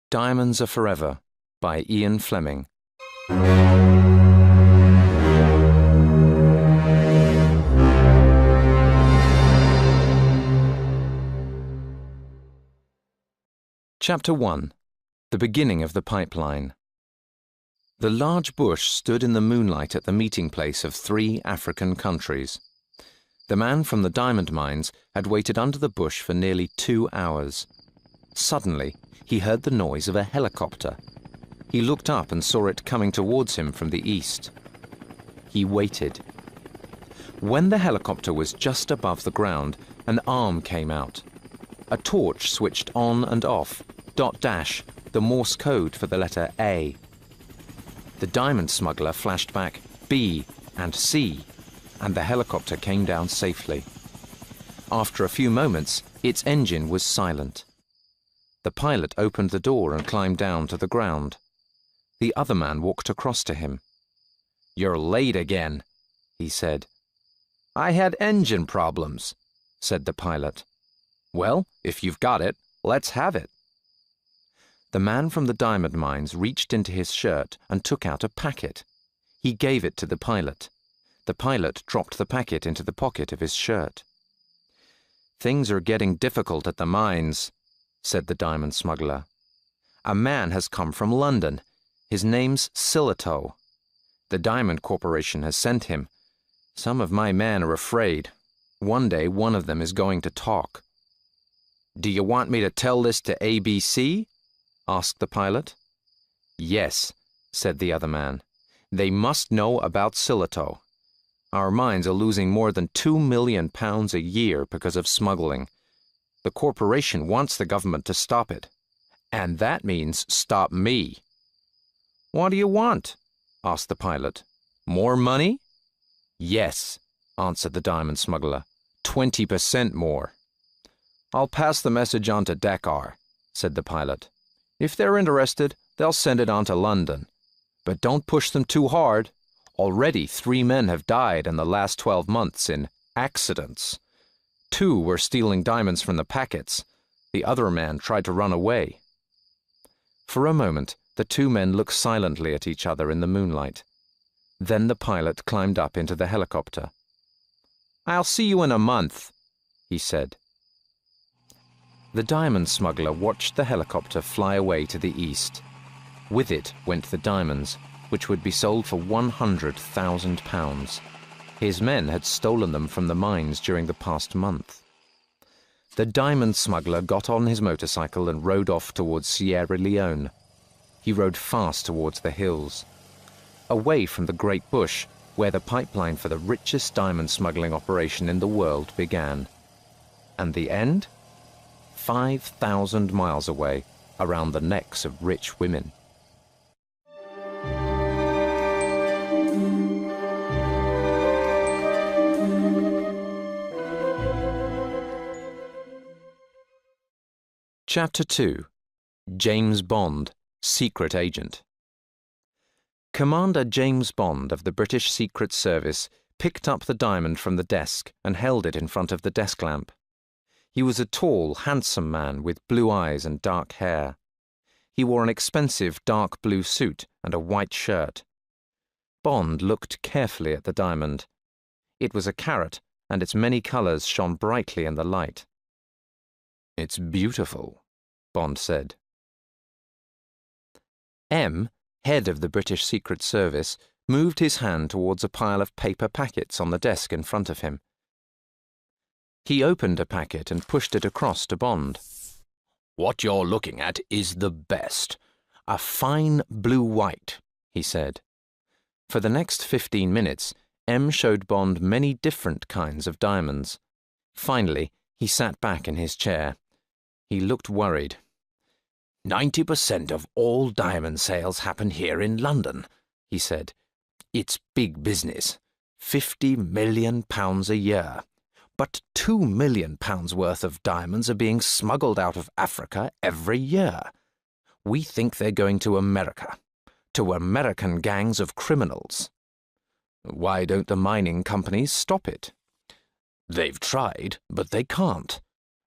Diamonds Are Forever by Ian Fleming. Chapter 1. The Beginning of the Pipeline. The large bush stood in the moonlight at the meeting place of 3 African countries. The man from the diamond mines had waited under the bush for nearly 2 hours. Suddenly, he heard the noise of a helicopter. He looked up and saw it coming towards him from the east. He waited. When the helicopter was just above the ground, an arm came out. A torch switched on and off, .. the Morse code for the letter A. The diamond smuggler flashed back B and C, and the helicopter came down safely. After a few moments, its engine was silent. The pilot opened the door and climbed down to the ground. The other man walked across to him. "You're late again," he said. "I had engine problems," said the pilot. "Well, if you've got it, let's have it." The man from the diamond mines reached into his shirt and took out a packet. He gave it to the pilot. The pilot dropped the packet into the pocket of his shirt. "Things are getting difficult at the mines," said the diamond smuggler. "A man has come from London. His name's Sillitoe. The Diamond Corporation has sent him. Some of my men are afraid. One day one of them is going to talk." "Do you want me to tell this to ABC?" asked the pilot. "Yes," said the other man. "They must know about Sillitoe. Our mines are losing more than £2 million a year because of smuggling. The corporation wants the government to stop it. And that means stop me." "What do you want?" asked the pilot. "More money?" "Yes," answered the diamond smuggler. 20% more." "I'll pass the message on to Dakar," said the pilot. "If they're interested, they'll send it on to London. But don't push them too hard. Already 3 men have died in the last 12 months in accidents. 2 were stealing diamonds from the packets. The other man tried to run away." For a moment, the 2 men looked silently at each other in the moonlight. Then the pilot climbed up into the helicopter. "I'll see you in a month," he said. The diamond smuggler watched the helicopter fly away to the east. With it went the diamonds, which would be sold for £100,000. His men had stolen them from the mines during the past month. The diamond smuggler got on his motorcycle and rode off towards Sierra Leone. He rode fast towards the hills, away from the great bush where the pipeline for the richest diamond smuggling operation in the world began. And the end? 5,000 miles away, around the necks of rich women. Chapter 2. James Bond, Secret Agent. Commander James Bond of the British Secret Service picked up the diamond from the desk and held it in front of the desk lamp. He was a tall, handsome man with blue eyes and dark hair. He wore an expensive dark blue suit and a white shirt. Bond looked carefully at the diamond. It was a carat, and its many colors shone brightly in the light. "It's beautiful," Bond said. M, head of the British Secret Service, moved his hand towards a pile of paper packets on the desk in front of him. He opened a packet and pushed it across to Bond. "What you're looking at is the best. A fine blue-white," he said. For the next 15 minutes, M showed Bond many different kinds of diamonds. Finally, he sat back in his chair. He looked worried. 90% of all diamond sales happen here in London," he said. "It's big business. £50 million a year. But £2 million worth of diamonds are being smuggled out of Africa every year. We think they're going to America, to American gangs of criminals. Why don't the mining companies stop it? They've tried, but they can't.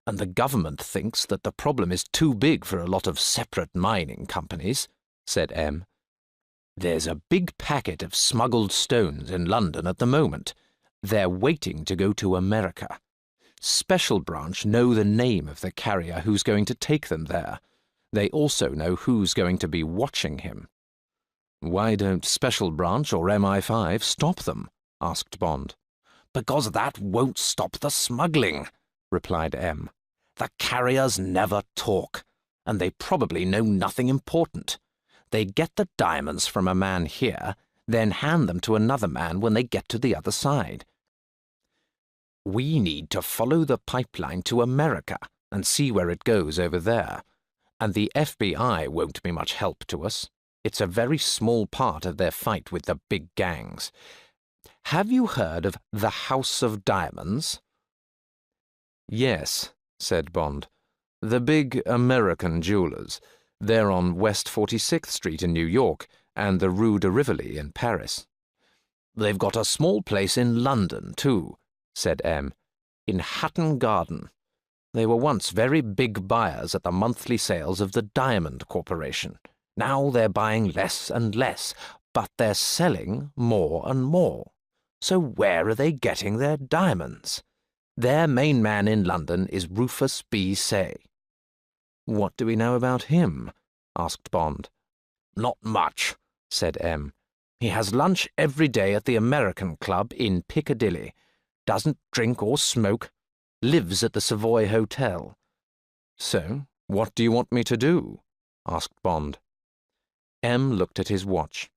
And the government thinks that the problem is too big for a lot of separate mining companies, said M. There's a big packet of smuggled stones in London at the moment. They're waiting to go to America. Special Branch know the name of the carrier who's going to take them there. They also know who's going to be watching him. Why don't Special Branch or MI5 stop them? Asked Bond. Because that won't stop the smuggling, replied M. The carriers never talk, and they probably know nothing important. They get the diamonds from a man here, then hand them to another man when they get to the other side. We need to follow the pipeline to America and see where it goes over there. And the FBI won't be much help to us. It's a very small part of their fight with the big gangs. Have you heard of the House of Diamonds? Yes, said Bond. The big American jewelers. They're on West 46th Street in New York and the Rue de Rivoli in Paris. They've got a small place in London, too, said M. In Hatton Garden. They were once very big buyers at the monthly sales of the Diamond Corporation. Now they're buying less and less, but they're selling more and more. So where are they getting their diamonds? Their main man in London is Rufus B. Say. What do we know about him? Asked Bond. Not much, said M. He has lunch every day at the American Club in Piccadilly. Doesn't drink or smoke. Lives at the Savoy Hotel. So, what do you want me to do? Asked Bond. M looked at his watch.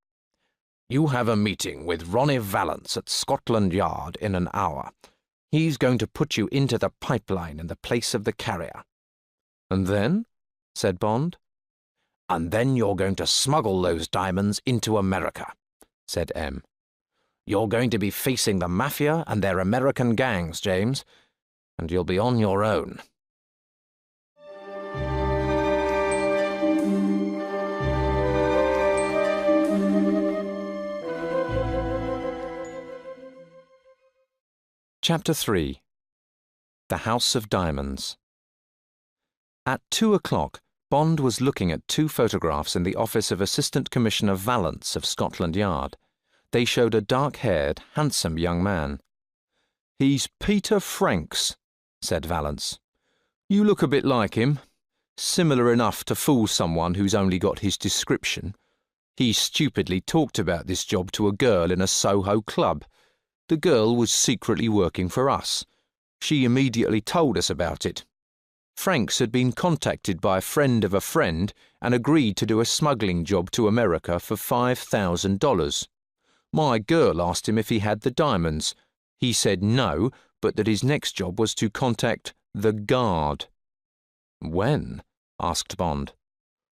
You have a meeting with Ronnie Valance at Scotland Yard in an hour. He's going to put you into the pipeline in the place of the carrier. And then? Said Bond. And then you're going to smuggle those diamonds into America, said M. You're going to be facing the Mafia and their American gangs, James, and you'll be on your own. Chapter 3. The House of Diamonds. At 2 o'clock, Bond was looking at 2 photographs in the office of Assistant Commissioner Valance of Scotland Yard. They showed a dark-haired, handsome young man. He's Peter Franks, said Valance. You look a bit like him. Similar enough to fool someone who's only got his description. He stupidly talked about this job to a girl in a Soho club. The girl was secretly working for us. She immediately told us about it. Franks had been contacted by a friend of a friend and agreed to do a smuggling job to America for $5,000. My girl asked him if he had the diamonds. He said no, but that his next job was to contact the Guard. When? Asked Bond.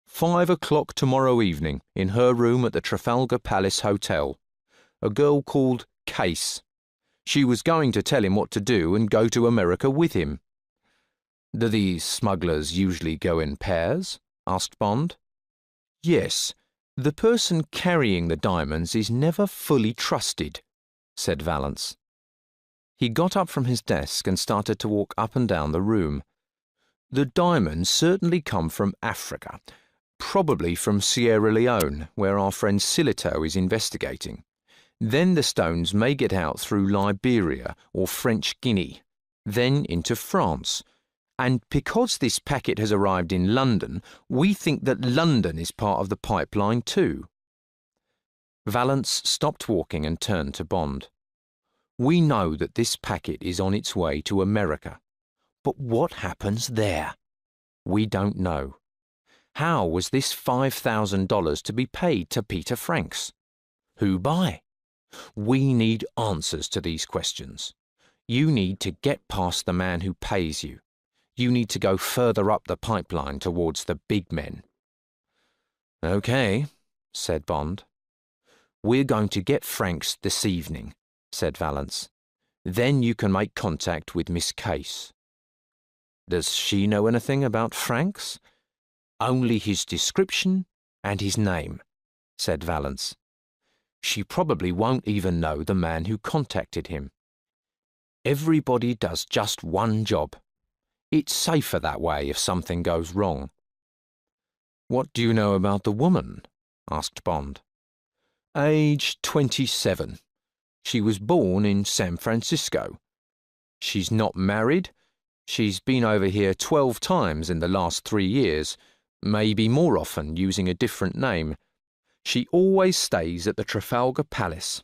5 o'clock tomorrow evening, in her room at the Trafalgar Palace Hotel. A girl called Case. She was going to tell him what to do and go to America with him. Do these smugglers usually go in pairs? Asked Bond. Yes. The person carrying the diamonds is never fully trusted, said Valance. He got up from his desk and started to walk up and down the room. The diamonds certainly come from Africa, probably from Sierra Leone, where our friend Silito is investigating. Then the stones may get out through Liberia or French Guinea, then into France. And because this packet has arrived in London, we think that London is part of the pipeline too. Valance stopped walking and turned to Bond. We know that this packet is on its way to America. But what happens there? We don't know. How was this $5,000 to be paid to Peter Franks? Who by? We need answers to these questions. You need to get past the man who pays you. You need to go further up the pipeline towards the big men. Okay, said Bond. We're going to get Franks this evening, said Valance. Then you can make contact with Miss Case. Does she know anything about Franks? Only his description and his name, said Vallance. She probably won't even know the man who contacted him. Everybody does just one job. It's safer that way if something goes wrong. What do you know about the woman? Asked Bond. Age 27. She was born in San Francisco. She's not married. She's been over here 12 times in the last 3 years, maybe more often using a different name. She always stays at the Trafalgar Palace.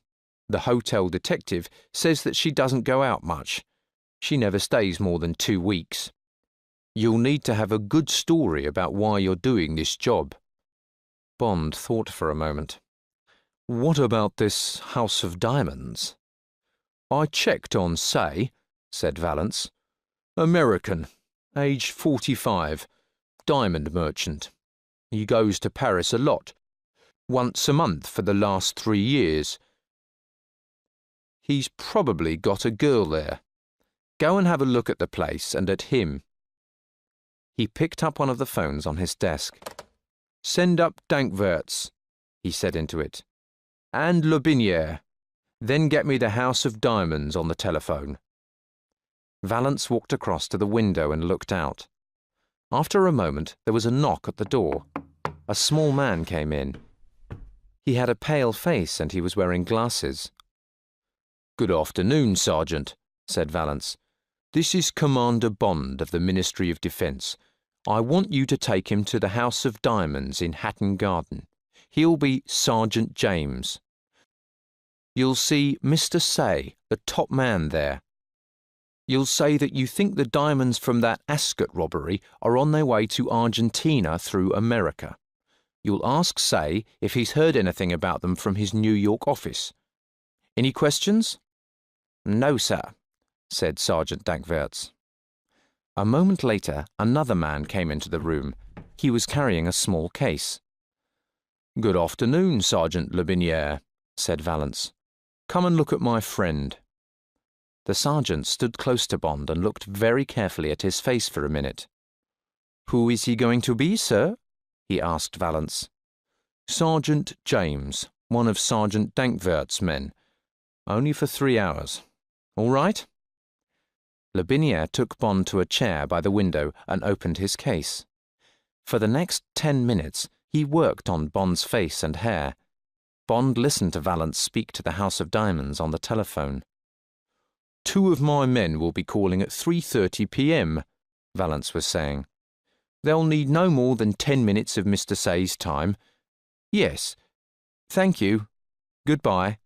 The hotel detective says that she doesn't go out much. She never stays more than 2 weeks. You'll need to have a good story about why you're doing this job. Bond thought for a moment. What about this House of Diamonds? I checked on Say, said Vallance. American, age 45, diamond merchant. He goes to Paris a lot, once a month for the last 3 years. He's probably got a girl there. Go and have a look at the place and at him. He picked up one of the phones on his desk. Send up Danckwerts, he said into it. And Lotbiniere. Then get me the House of Diamonds on the telephone. Vallance walked across to the window and looked out. After a moment, there was a knock at the door. A small man came in. He had a pale face and he was wearing glasses. Good afternoon, Sergeant, said Vallance. This is Commander Bond of the Ministry of Defence. I want you to take him to the House of Diamonds in Hatton Garden. He'll be Sergeant James. You'll see Mr. Say, the top man there. You'll say that you think the diamonds from that Ascot robbery are on their way to Argentina through America. You'll ask Say if he's heard anything about them from his New York office. Any questions? No, sir, said Sergeant Danckwerts. A moment later, another man came into the room. He was carrying a small case. Good afternoon, Sergeant Lotbiniere, said Vallance. Come and look at my friend. The sergeant stood close to Bond and looked very carefully at his face for a minute. Who is he going to be, sir? He asked Vallance. Sergeant James, one of Sergeant Danckwerts' men. Only for 3 hours. All right? Lotbiniere took Bond to a chair by the window and opened his case. For the next 10 minutes, he worked on Bond's face and hair. Bond listened to Vallance speak to the House of Diamonds on the telephone. 2 of my men will be calling at 3:30 p.m., Vallance was saying. They'll need no more than 10 minutes of Mr. Say's time. Yes. Thank you. Goodbye.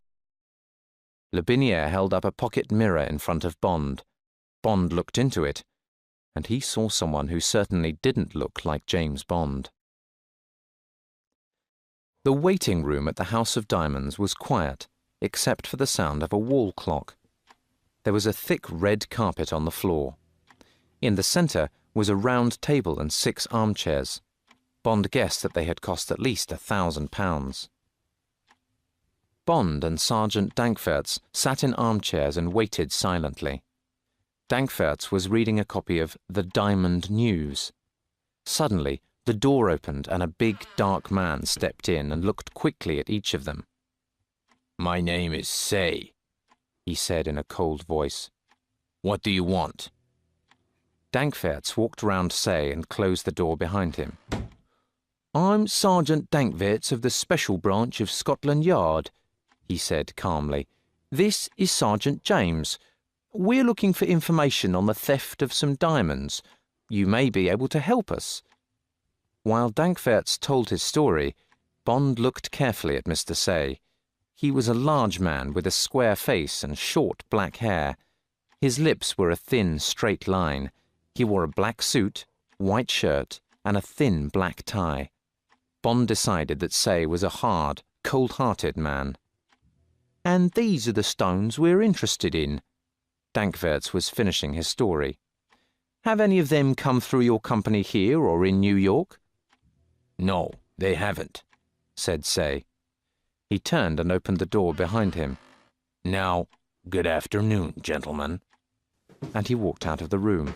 Lotbiniere held up a pocket mirror in front of Bond. Bond looked into it, and he saw someone who certainly didn't look like James Bond. The waiting room at the House of Diamonds was quiet, except for the sound of a wall clock. There was a thick red carpet on the floor. In the centre was a round table and 6 armchairs. Bond guessed that they had cost at least £1,000. Bond and Sergeant Danckwerts sat in armchairs and waited silently. Danckwerts was reading a copy of The Diamond News. Suddenly, the door opened and a big, dark man stepped in and looked quickly at each of them. My name is Say, he said in a cold voice. What do you want? Danckwerts walked round Say and closed the door behind him. I'm Sergeant Danckwerts of the Special Branch of Scotland Yard, he said calmly. This is Sergeant James. We're looking for information on the theft of some diamonds. You may be able to help us. While Danckwerts told his story, Bond looked carefully at Mr. Say. He was a large man with a square face and short black hair. His lips were a thin, straight line. He wore a black suit, white shirt, and a thin black tie. Bond decided that Say was a hard, cold-hearted man. And these are the stones we're interested in. Danckwerts was finishing his story. Have any of them come through your company here or in New York? No, they haven't, said Say. He turned and opened the door behind him. Now, Good afternoon, gentlemen. And he walked out of the room.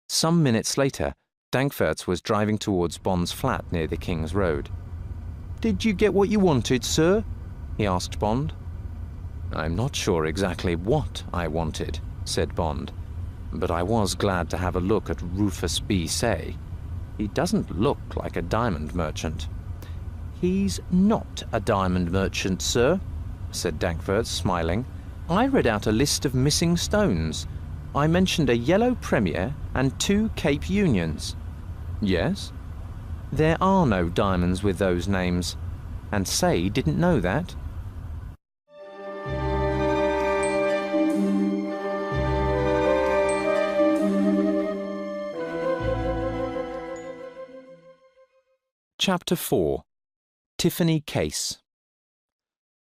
Some minutes later, Dankwards was driving towards Bond's flat near the King's Road. "Did you get what you wanted, sir?" he asked Bond. "I'm not sure exactly what I wanted," said Bond, "but I was glad to have a look at Rufus B. Say. He doesn't look like a diamond merchant." "He's not a diamond merchant, sir," said Dankwards, smiling. "I read out a list of missing stones. I mentioned a yellow Premier and 2 Cape Unions." "Yes?" "There are no diamonds with those names, and Say didn't know that." Chapter 4. Tiffany Case.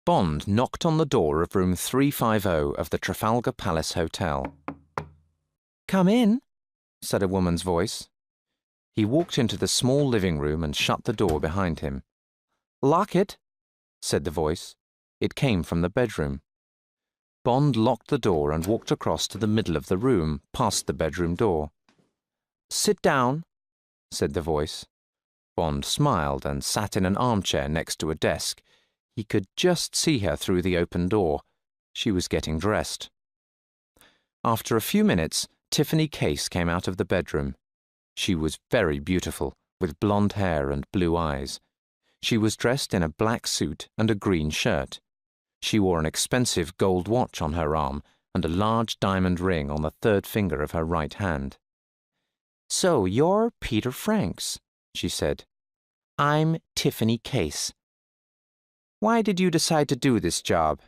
Bond knocked on the door of room 350 of the Trafalgar Palace Hotel. "Come in," said a woman's voice. He walked into the small living room and shut the door behind him. "Lock it," said the voice. It came from the bedroom. Bond locked the door and walked across to the middle of the room, past the bedroom door. "Sit down," said the voice. Bond smiled and sat in an armchair next to a desk. He could just see her through the open door. She was getting dressed. After a few minutes, Tiffany Case came out of the bedroom. She was very beautiful, with blonde hair and blue eyes. She was dressed in a black suit and a green shirt. She wore an expensive gold watch on her arm and a large diamond ring on the 3rd finger of her right hand. "So you're Peter Franks," she said. "I'm Tiffany Case. Why did you decide to do this job?"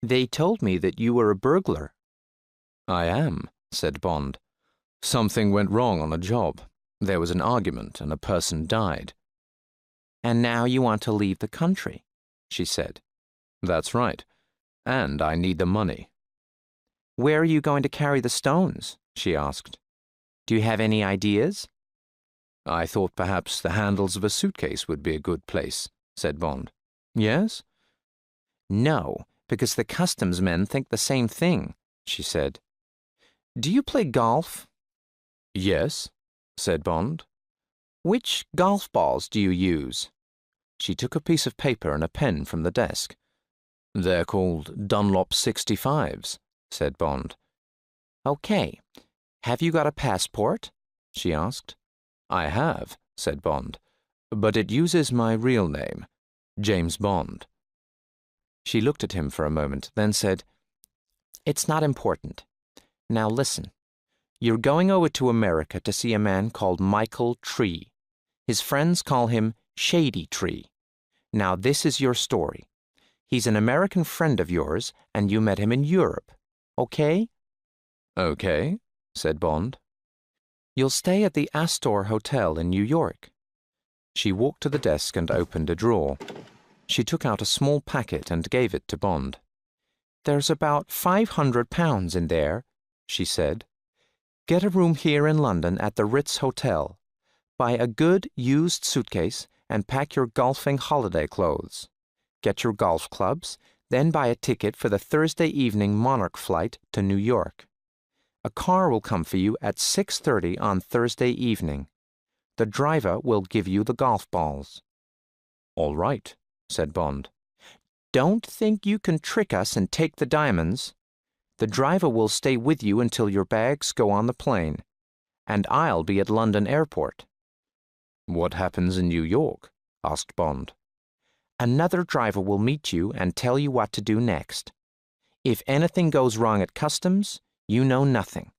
"They told me that you were a burglar." "I am," said Bond. "Something went wrong on a job. There was an argument and a person died." "And now you want to leave the country," she said. "That's right. And I need the money." "Where are you going to carry the stones?" she asked. "Do you have any ideas?" "I thought perhaps the handles of a suitcase would be a good place," said Bond. "Yes?" "No, because the customs men think the same thing," she said. "Do you play golf?" "Yes," said Bond. "Which golf balls do you use?" She took a piece of paper and a pen from the desk. "They're called Dunlop 65s, said Bond. "Okay. Have you got a passport?" she asked. "I have," said Bond, "but it uses my real name, James Bond." She looked at him for a moment, then said, "It's not important. Now listen. You're going over to America to see a man called Michael Tree. His friends call him Shady Tree. Now this is your story. He's an American friend of yours, and you met him in Europe. Okay?" "Okay," said Bond. "You'll stay at the Astor Hotel in New York." She walked to the desk and opened a drawer. She took out a small packet and gave it to Bond. "There's about £500 in there," she said. "Get a room here in London at the Ritz Hotel. Buy a good used suitcase and pack your golfing holiday clothes. Get your golf clubs, then buy a ticket for the Thursday evening Monarch flight to New York. A car will come for you at 6:30 on Thursday evening. The driver will give you the golf balls." "All right," said Bond. "Don't think you can trick us and take the diamonds. The driver will stay with you until your bags go on the plane, and I'll be at London Airport." "What happens in New York?" asked Bond. "Another driver will meet you and tell you what to do next. If anything goes wrong at customs, you know nothing."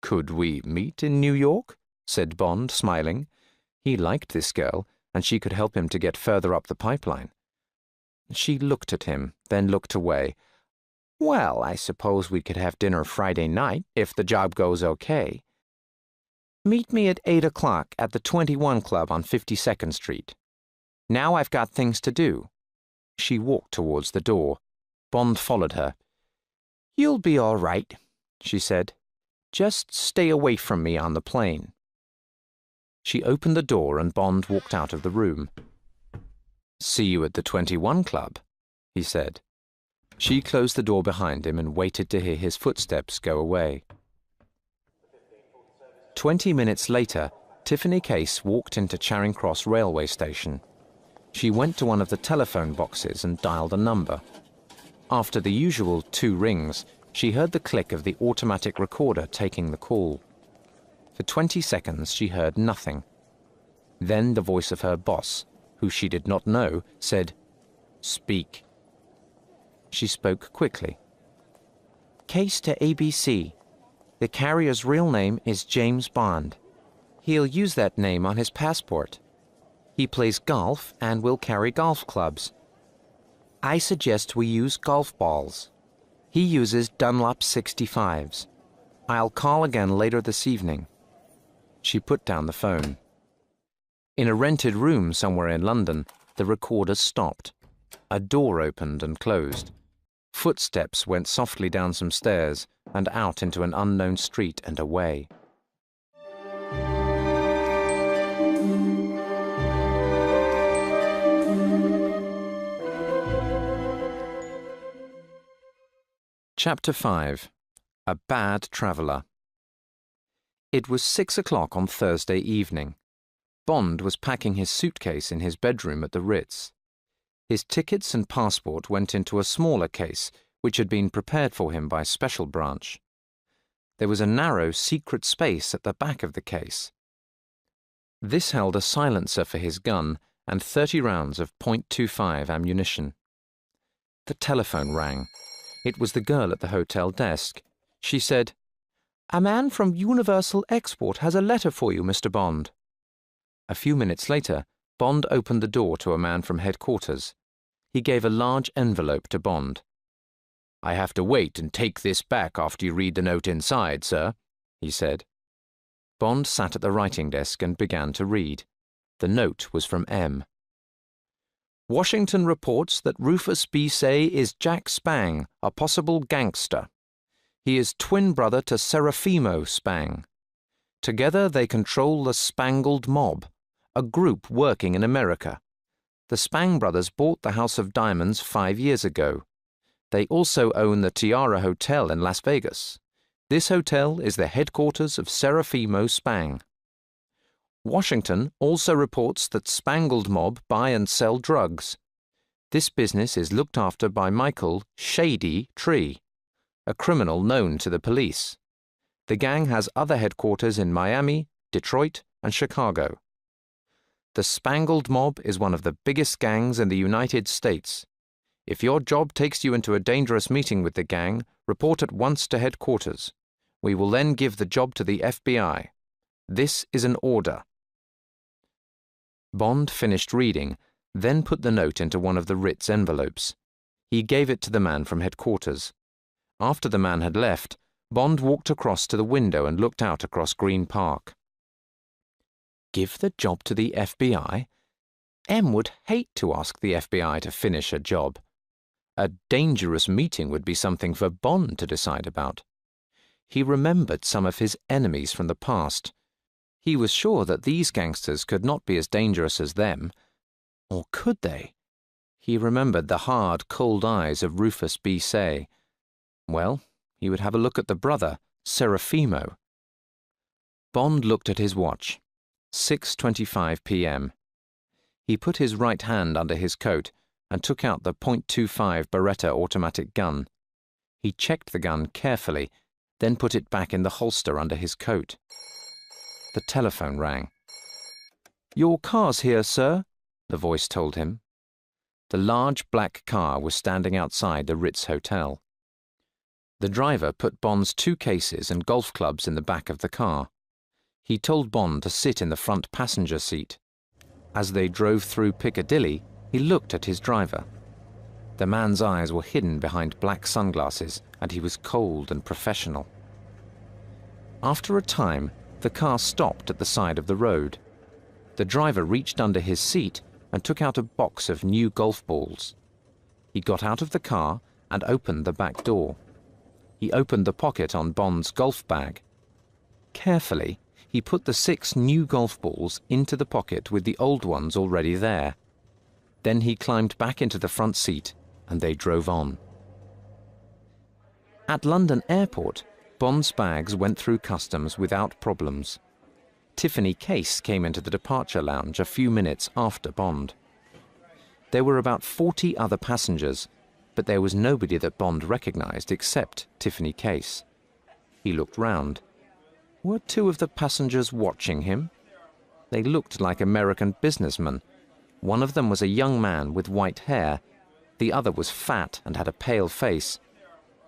"Could we meet in New York?" said Bond, smiling. He liked this girl, and she could help him to get further up the pipeline. She looked at him, then looked away. "Well, I suppose we could have dinner Friday night, if the job goes okay. Meet me at 8 o'clock at the 21 Club on 52nd Street. Now I've got things to do." She walked towards the door. Bond followed her. "You'll be all right," she said. "Just stay away from me on the plane." She opened the door and Bond walked out of the room. "See you at the 21 Club," he said. She closed the door behind him and waited to hear his footsteps go away. 20 minutes later, Tiffany Case walked into Charing Cross railway station. She went to one of the telephone boxes and dialed a number. After the usual 2 rings, she heard the click of the automatic recorder taking the call. For 20 seconds, she heard nothing. Then the voice of her boss, who she did not know, said, "Speak." She spoke quickly. "Case to ABC. The carrier's real name is James Bond. He'll use that name on his passport. He plays golf and will carry golf clubs. I suggest we use golf balls. He uses Dunlop 65s. I'll call again later this evening." She put down the phone. In a rented room somewhere in London, the recorder stopped. A door opened and closed. Footsteps went softly down some stairs and out into an unknown street and away. Chapter 5. A Bad Traveller. It was 6 o'clock on Thursday evening. Bond was packing his suitcase in his bedroom at the Ritz. His tickets and passport went into a smaller case, which had been prepared for him by Special Branch. There was a narrow, secret space at the back of the case. This held a silencer for his gun and 30 rounds of .25 ammunition. The telephone rang. It was the girl at the hotel desk. She said, "A man from Universal Export has a letter for you, Mr. Bond." A few minutes later, Bond opened the door to a man from headquarters. He gave a large envelope to Bond. "I have to wait and take this back after you read the note inside, sir," he said. Bond sat at the writing desk and began to read. The note was from M. "Washington reports that Rufus B. Say is Jack Spang, a possible gangster. He is twin brother to Serafimo Spang. Together they control the Spangled Mob, a group working in America. The Spang brothers bought the House of Diamonds 5 years ago. They also own the Tiara Hotel in Las Vegas. This hotel is the headquarters of Serafimo Spang. Washington also reports that Spangled Mob buy and sell drugs. This business is looked after by Michael Shady Tree, a criminal known to the police. The gang has other headquarters in Miami, Detroit, and Chicago. The Spangled Mob is one of the biggest gangs in the United States. If your job takes you into a dangerous meeting with the gang, report at once to headquarters. We will then give the job to the FBI. This is an order." Bond finished reading, then put the note into one of the Ritz envelopes. He gave it to the man from headquarters. After the man had left, Bond walked across to the window and looked out across Green Park. Give the job to the FBI? M would hate to ask the FBI to finish a job. A dangerous meeting would be something for Bond to decide about. He remembered some of his enemies from the past. He was sure that these gangsters could not be as dangerous as them. Or could they? He remembered the hard, cold eyes of Rufus B. Say. Well, he would have a look at the brother, Serafimo. Bond looked at his watch. 6:25 p.m. He put his right hand under his coat and took out the .25 Beretta automatic gun. He checked the gun carefully, then put it back in the holster under his coat. The telephone rang. "Your car's here, sir," the voice told him. The large black car was standing outside the Ritz Hotel. The driver put Bond's 2 cases and golf clubs in the back of the car. He told Bond to sit in the front passenger seat. As they drove through Piccadilly, he looked at his driver. The man's eyes were hidden behind black sunglasses, and he was cold and professional. After a time, the car stopped at the side of the road. The driver reached under his seat and took out a box of new golf balls. He got out of the car and opened the back door. He opened the pocket on Bond's golf bag. Carefully, he put the 6 new golf balls into the pocket with the old ones already there. Then he climbed back into the front seat, and they drove on. At London Airport, Bond's bags went through customs without problems. Tiffany Case came into the departure lounge a few minutes after Bond. There were about 40 other passengers, but there was nobody that Bond recognized except Tiffany Case. He looked round. Were two of the passengers watching him? They looked like American businessmen. One of them was a young man with white hair. The other was fat and had a pale face.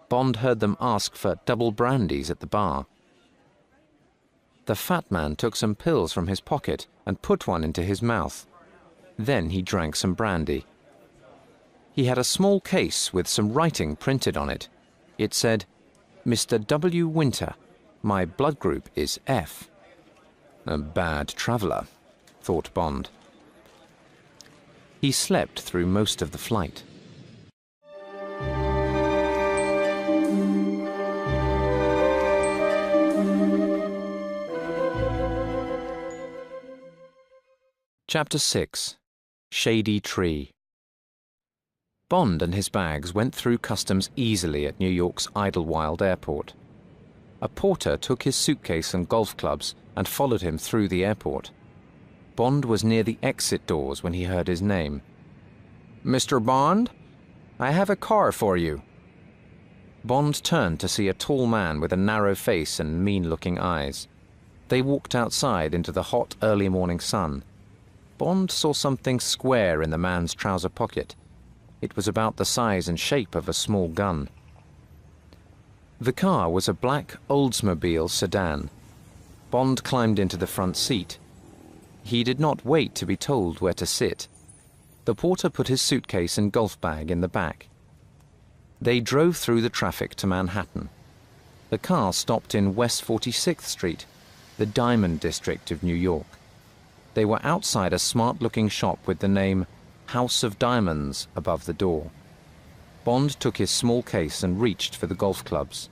Bond heard them ask for double brandies at the bar. The fat man took some pills from his pocket and put one into his mouth. Then he drank some brandy. He had a small case with some writing printed on it. It said, "Mr. W. Winter, my blood group is F." A bad traveller, thought Bond. He slept through most of the flight. Chapter 6. Shady Tree. Bond and his bags went through customs easily at New York's Idlewild Airport. A porter took his suitcase and golf clubs and followed him through the airport. Bond was near the exit doors when he heard his name. "Mr. Bond, I have a car for you." Bond turned to see a tall man with a narrow face and mean-looking eyes. They walked outside into the hot early morning sun. Bond saw something square in the man's trouser pocket. It was about the size and shape of a small gun. The car was a black Oldsmobile sedan. Bond climbed into the front seat. He did not wait to be told where to sit. The porter put his suitcase and golf bag in the back. They drove through the traffic to Manhattan. The car stopped in West 46th Street, the Diamond District of New York. They were outside a smart-looking shop with the name House of Diamonds above the door. Bond took his small case and reached for the golf clubs.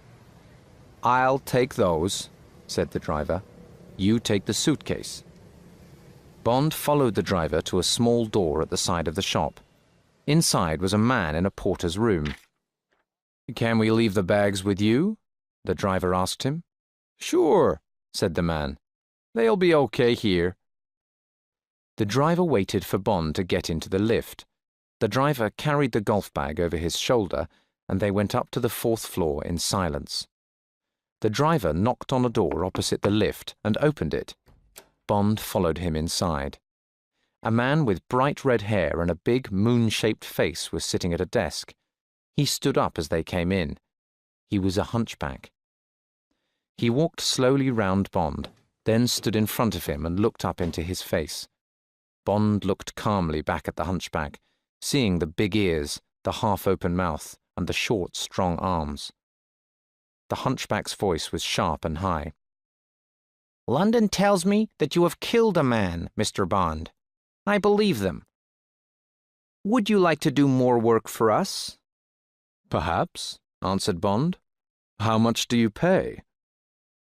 "I'll take those," said the driver. "You take the suitcase." Bond followed the driver to a small door at the side of the shop. Inside was a man in a porter's room. "Can we leave the bags with you?" the driver asked him. "Sure," said the man. "They'll be okay here." The driver waited for Bond to get into the lift. The driver carried the golf bag over his shoulder, and they went up to the 4th floor in silence. The driver knocked on a door opposite the lift and opened it. Bond followed him inside. A man with bright red hair and a big moon-shaped face was sitting at a desk. He stood up as they came in. He was a hunchback. He walked slowly round Bond, then stood in front of him and looked up into his face. Bond looked calmly back at the hunchback, seeing the big ears, the half-open mouth, and the short, strong arms. The hunchback's voice was sharp and high. "London tells me that you have killed a man, Mr. Bond. I believe them. Would you like to do more work for us?" "Perhaps," answered Bond. "How much do you pay?"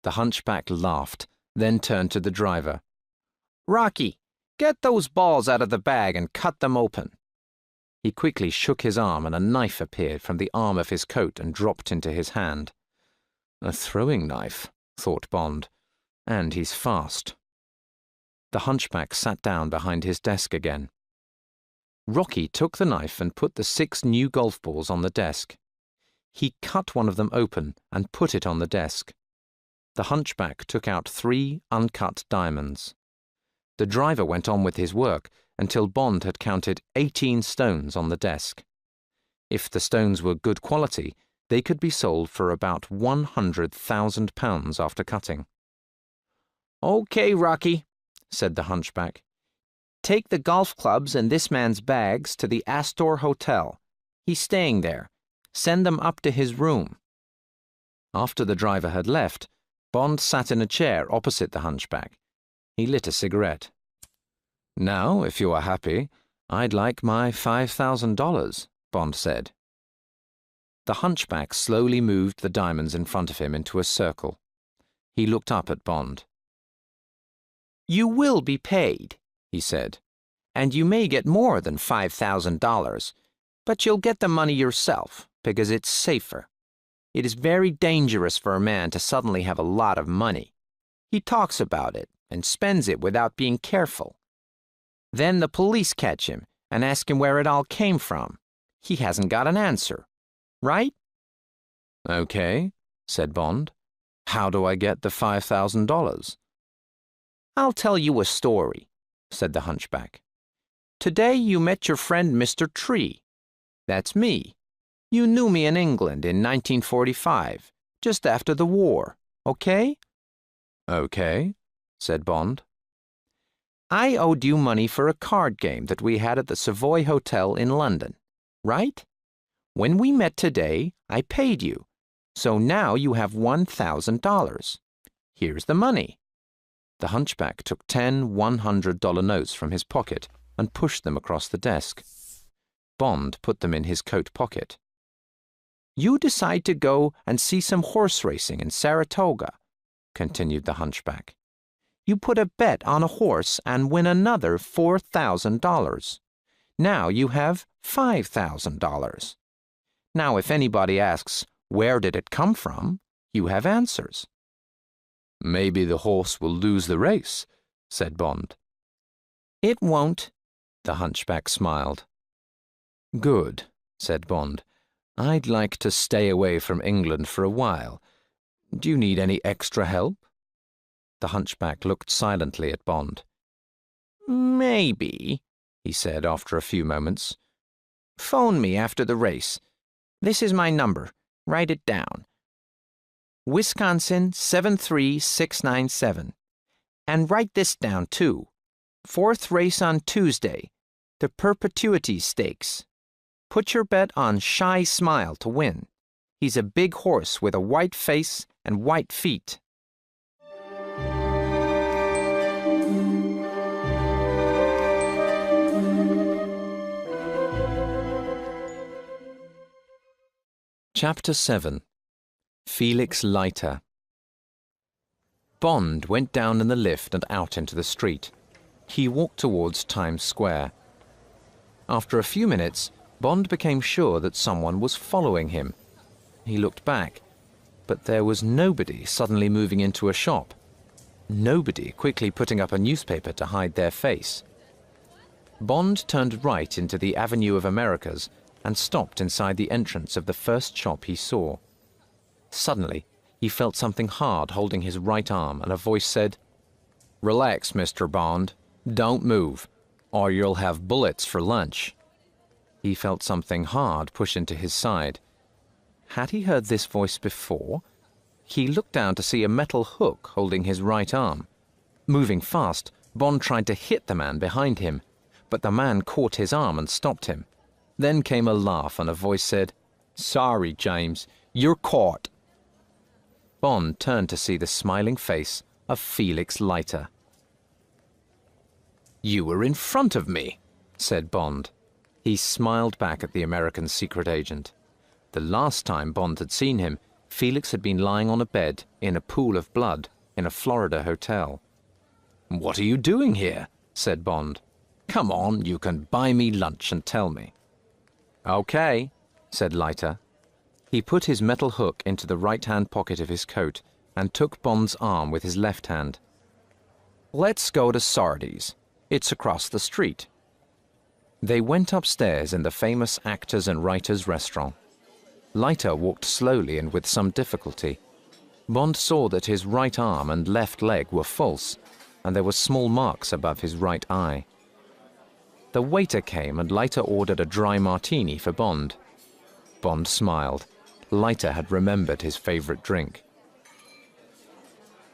The hunchback laughed, then turned to the driver. "Rocky, get those balls out of the bag and cut them open." He quickly shook his arm and a knife appeared from the arm of his coat and dropped into his hand. A throwing knife, thought Bond, and he's fast. The hunchback sat down behind his desk again. Rocky took the knife and put the 6 new golf balls on the desk. He cut one of them open and put it on the desk. The hunchback took out 3 uncut diamonds. The driver went on with his work until Bond had counted 18 stones on the desk. If the stones were good quality, they could be sold for about £100,000 after cutting. "Okay, Rocky," said the hunchback. "Take the golf clubs and this man's bags to the Astor Hotel. He's staying there. Send them up to his room." After the driver had left, Bond sat in a chair opposite the hunchback. He lit a cigarette. "Now, if you are happy, I'd like my $5,000, Bond said. The hunchback slowly moved the diamonds in front of him into a circle. He looked up at Bond. "You will be paid," he said, "and you may get more than $5,000, but you'll get the money yourself because it's safer. It is very dangerous for a man to suddenly have a lot of money. He talks about it and spends it without being careful. Then the police catch him and ask him where it all came from. He hasn't got an answer. Right? Okay, said Bond. How do I get the $5,000? I'll tell you a story, said the hunchback. Today you met your friend Mr. Tree. That's me. You knew me in England in 1945, just after the war, okay? Okay, said Bond. I owed you money for a card game that we had at the Savoy Hotel in London, right? When we met today, I paid you, so now you have $1,000. Here's the money. The hunchback took 10 $100 notes from his pocket and pushed them across the desk. Bond put them in his coat pocket. You decide to go and see some horse racing in Saratoga, continued the hunchback. You put a bet on a horse and win another $4,000. Now you have $5,000. Now if anybody asks, where did it come from, you have answers. Maybe the horse will lose the race, said Bond. It won't, the hunchback smiled. Good, said Bond. I'd like to stay away from England for a while. Do you need any extra help? The hunchback looked silently at Bond. Maybe, he said after a few moments. Phone me after the race. This is my number. Write it down. Wisconsin 73697. And write this down, too. 4th race on Tuesday. The Perpetuity Stakes. Put your bet on Shy Smile to win. He's a big horse with a white face and white feet. Chapter 7. Felix Leiter. Bond went down in the lift and out into the street. He walked towards Times Square. After a few minutes, Bond became sure that someone was following him. He looked back, but there was nobody suddenly moving into a shop. Nobody quickly putting up a newspaper to hide their face. Bond turned right into the Avenue of Americas and stopped inside the entrance of the first shop he saw. Suddenly, he felt something hard holding his right arm, and a voice said, "Relax, Mr. Bond. Don't move, or you'll have bullets for lunch." He felt something hard push into his side. Had he heard this voice before? He looked down to see a metal hook holding his right arm. Moving fast, Bond tried to hit the man behind him, but the man caught his arm and stopped him. Then came a laugh and a voice said, "Sorry, James, you're caught." Bond turned to see the smiling face of Felix Leiter. "You were in front of me," said Bond. He smiled back at the American secret agent. The last time Bond had seen him, Felix had been lying on a bed in a pool of blood in a Florida hotel. "What are you doing here?" said Bond. "Come on, you can buy me lunch and tell me." "Okay," said Leiter. He put his metal hook into the right-hand pocket of his coat and took Bond's arm with his left hand. "Let's go to Sardi's. It's across the street." They went upstairs in the famous Actors and Writers restaurant. Leiter walked slowly and with some difficulty. Bond saw that his right arm and left leg were false, and there were small marks above his right eye. The waiter came and Leiter ordered a dry martini for Bond. Bond smiled. Leiter had remembered his favorite drink.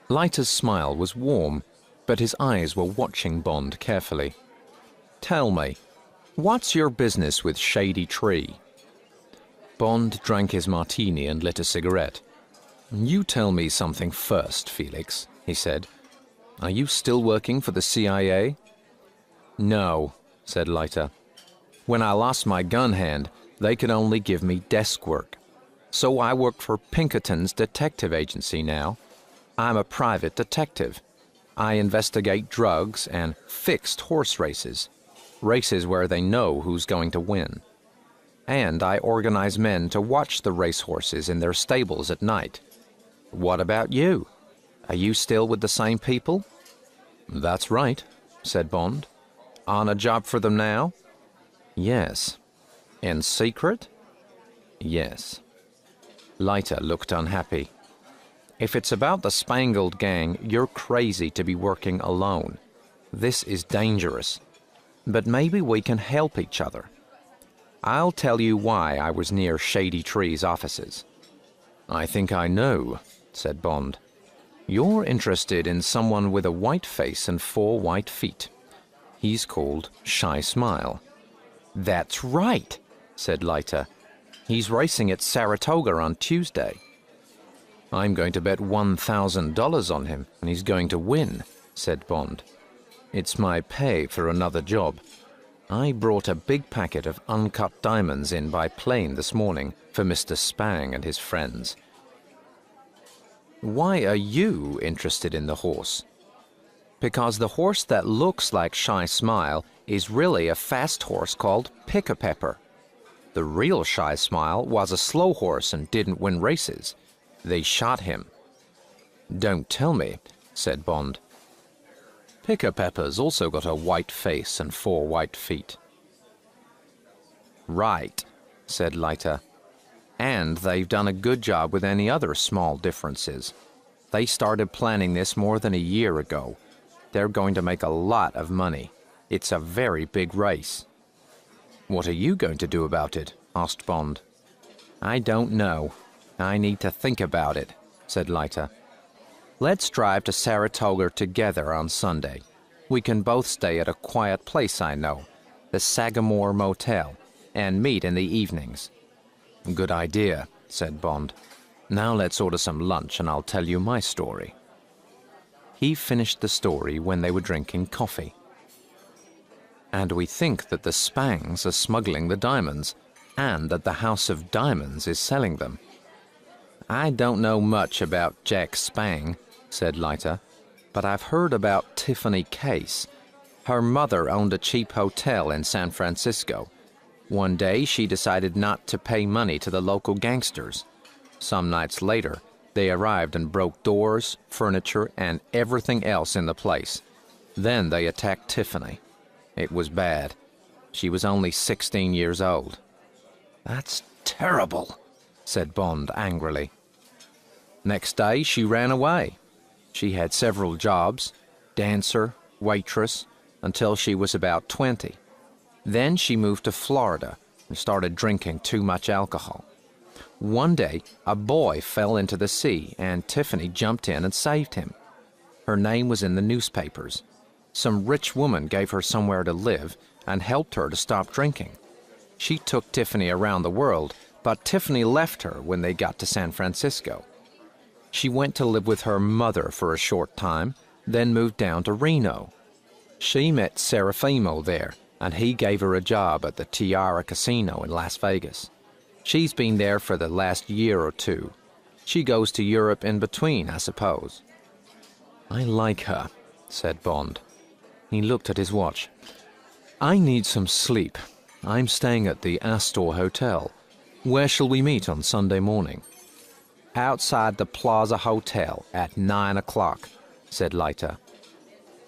Leiter's smile was warm, but his eyes were watching Bond carefully. "Tell me, what's your business with Shady Tree?" Bond drank his martini and lit a cigarette. "You tell me something first, Felix," he said. "Are you still working for the CIA?" "No," said Leiter. "When I lost my gun hand, they could only give me desk work. So I work for Pinkerton's detective agency now. I'm a private detective. I investigate drugs and fixed horse races. Races where they know who's going to win." And I organize men to watch the racehorses in their stables at night. What about you? Are you still with the same people? That's right, said Bond. On a job for them now? Yes. In secret? Yes. Leiter looked unhappy. If it's about the Spangled Gang, you're crazy to be working alone. This is dangerous. But maybe we can help each other. I'll tell you why I was near Shady Tree's offices. I think I know, said Bond. You're interested in someone with a white face and 4 white feet. He's called Shy Smile. That's right, said Leiter. He's racing at Saratoga on Tuesday. I'm going to bet $1,000 on him, and he's going to win, said Bond. It's my pay for another job. I brought a big packet of uncut diamonds in by plane this morning for Mr. Spang and his friends. Why are you interested in the horse? Because the horse that looks like Shy Smile is really a fast horse called Pick-a-Pepper. The real Shy Smile was a slow horse and didn't win races. They shot him. Don't tell me, said Bond. Pick-a-Pepper's also got a white face and 4 white feet. Right, said Leiter. And they've done a good job with any other small differences. They started planning this more than a year ago. They're going to make a lot of money. It's a very big race. What are you going to do about it? Asked Bond. I don't know. I need to think about it, said Leiter. Let's drive to Saratoga together on Sunday. We can both stay at a quiet place I know, the Sagamore Motel, and meet in the evenings. Good idea, said Bond. Now let's order some lunch and I'll tell you my story. He finished the story when they were drinking coffee. And we think that the Spangs are smuggling the diamonds, and that the House of Diamonds is selling them. I don't know much about Jack Spang, said Leiter, but I've heard about Tiffany Case. Her mother owned a cheap hotel in San Francisco. One day she decided not to pay money to the local gangsters. Some nights later, they arrived and broke doors, furniture, and everything else in the place. Then they attacked Tiffany. It was bad. She was only 16 years old. That's terrible, said Bond angrily. Next day, she ran away. She had several jobs, dancer, waitress, until she was about 20. Then she moved to Florida and started drinking too much alcohol. One day, a boy fell into the sea, and Tiffany jumped in and saved him. Her name was in the newspapers. Some rich woman gave her somewhere to live and helped her to stop drinking. She took Tiffany around the world, but Tiffany left her when they got to San Francisco. She went to live with her mother for a short time, then moved down to Reno. She met Serafimo there, and he gave her a job at the Tiara Casino in Las Vegas. She's been there for the last year or two. She goes to Europe in between, I suppose. I like her, said Bond. He looked at his watch. I need some sleep. I'm staying at the Astor Hotel. Where shall we meet on Sunday morning? Outside the Plaza Hotel at 9 o'clock, said Leiter.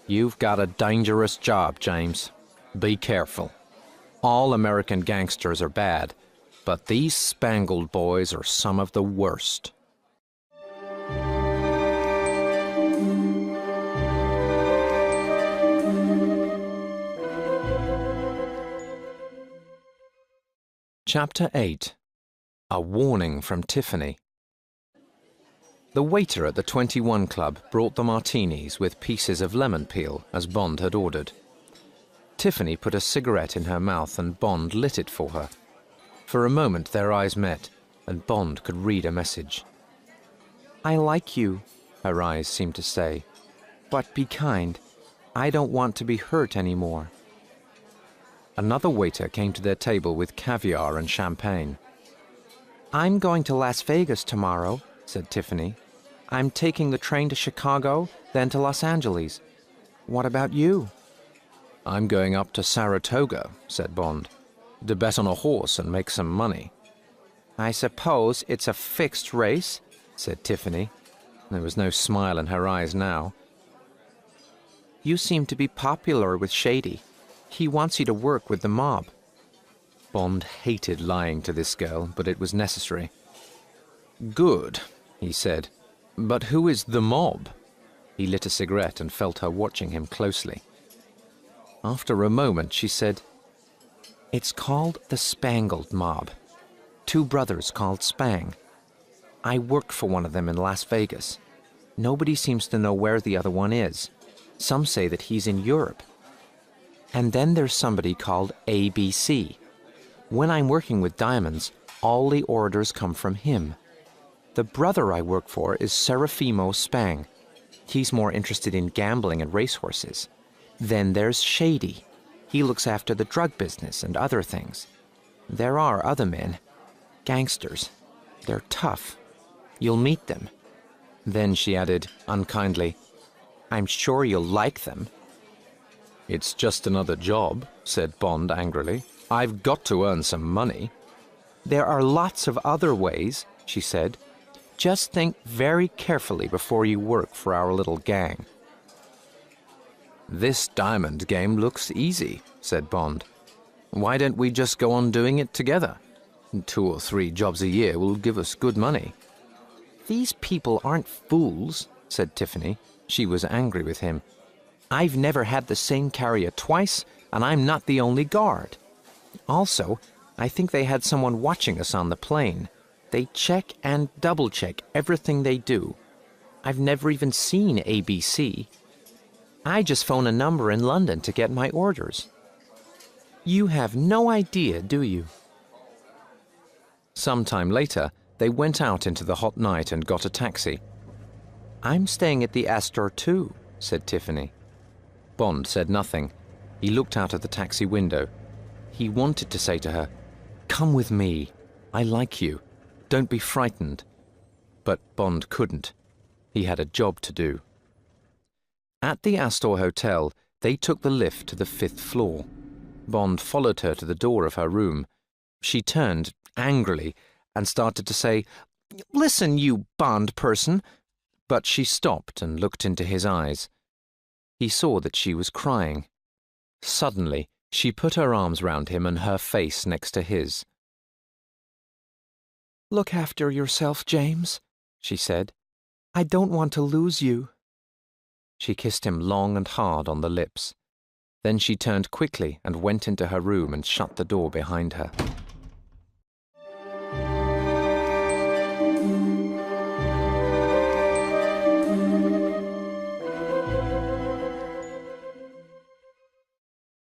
You've got a dangerous job, James. Be careful. All American gangsters are bad, but these Spangled boys are some of the worst. Chapter 8. A Warning from Tiffany. The waiter at the 21 Club brought the martinis with pieces of lemon peel, as Bond had ordered. Tiffany put a cigarette in her mouth and Bond lit it for her. For a moment their eyes met, and Bond could read a message. I like you, her eyes seemed to say, but be kind. I don't want to be hurt anymore. Another waiter came to their table with caviar and champagne. I'm going to Las Vegas tomorrow, said Tiffany. I'm taking the train to Chicago, then to Los Angeles. What about you? I'm going up to Saratoga, said Bond. To bet on a horse and make some money. I suppose it's a fixed race, said Tiffany. There was no smile in her eyes now. You seem to be popular with Shady. He wants you to work with the mob. Bond hated lying to this girl, but it was necessary. Good, he said. But who is the mob? He lit a cigarette and felt her watching him closely. After a moment, she said, It's called the Spangled Mob. 2 brothers called Spang. I work for one of them in Las Vegas. Nobody seems to know where the other one is. Some say that he's in Europe. And then there's somebody called ABC. When I'm working with diamonds, all the orders come from him. The brother I work for is Serafimo Spang. He's more interested in gambling and racehorses. Then there's Shady. He looks after the drug business and other things. There are other men. Gangsters. They're tough. You'll meet them. Then she added, unkindly, I'm sure you'll like them. It's just another job, said Bond angrily. I've got to earn some money. There are lots of other ways, she said. Just think very carefully before you work for our little gang. This diamond game looks easy, said Bond. Why don't we just go on doing it together? 2 or 3 jobs a year will give us good money. These people aren't fools, said Tiffany. She was angry with him. I've never had the same carrier twice, and I'm not the only guard. Also, I think they had someone watching us on the plane. They check and double-check everything they do. I've never even seen ABC. I just phone a number in London to get my orders. You have no idea, do you? Some time later, they went out into the hot night and got a taxi. I'm staying at the Astor too, said Tiffany. Bond said nothing. He looked out of the taxi window. He wanted to say to her, Come with me. I like you. Don't be frightened. But Bond couldn't. He had a job to do. At the Astor Hotel, they took the lift to the 5th floor. Bond followed her to the door of her room. She turned, angrily, and started to say, Listen, you Bond person. But she stopped and looked into his eyes. He saw that she was crying. Suddenly, she put her arms round him and her face next to his. Look after yourself, James, she said. I don't want to lose you. She kissed him long and hard on the lips. Then she turned quickly and went into her room and shut the door behind her.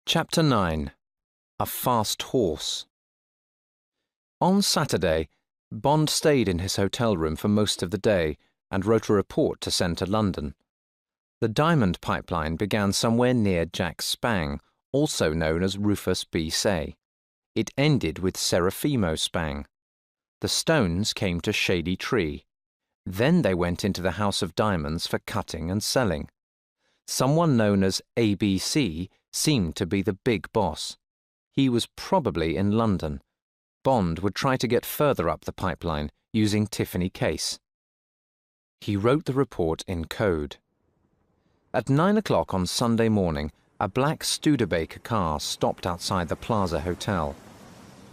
Chapter 9. A Fast Horse. On Saturday, Bond stayed in his hotel room for most of the day and wrote a report to send to London. The diamond pipeline began somewhere near Jack Spang, also known as Rufus B. Say. It ended with Serafimo Spang. The stones came to Shady Tree. Then they went into the House of Diamonds for cutting and selling. Someone known as ABC seemed to be the big boss. He was probably in London. Bond would try to get further up the pipeline using Tiffany Case. He wrote the report in code. At 9 o'clock on Sunday morning, a black Studebaker car stopped outside the Plaza Hotel.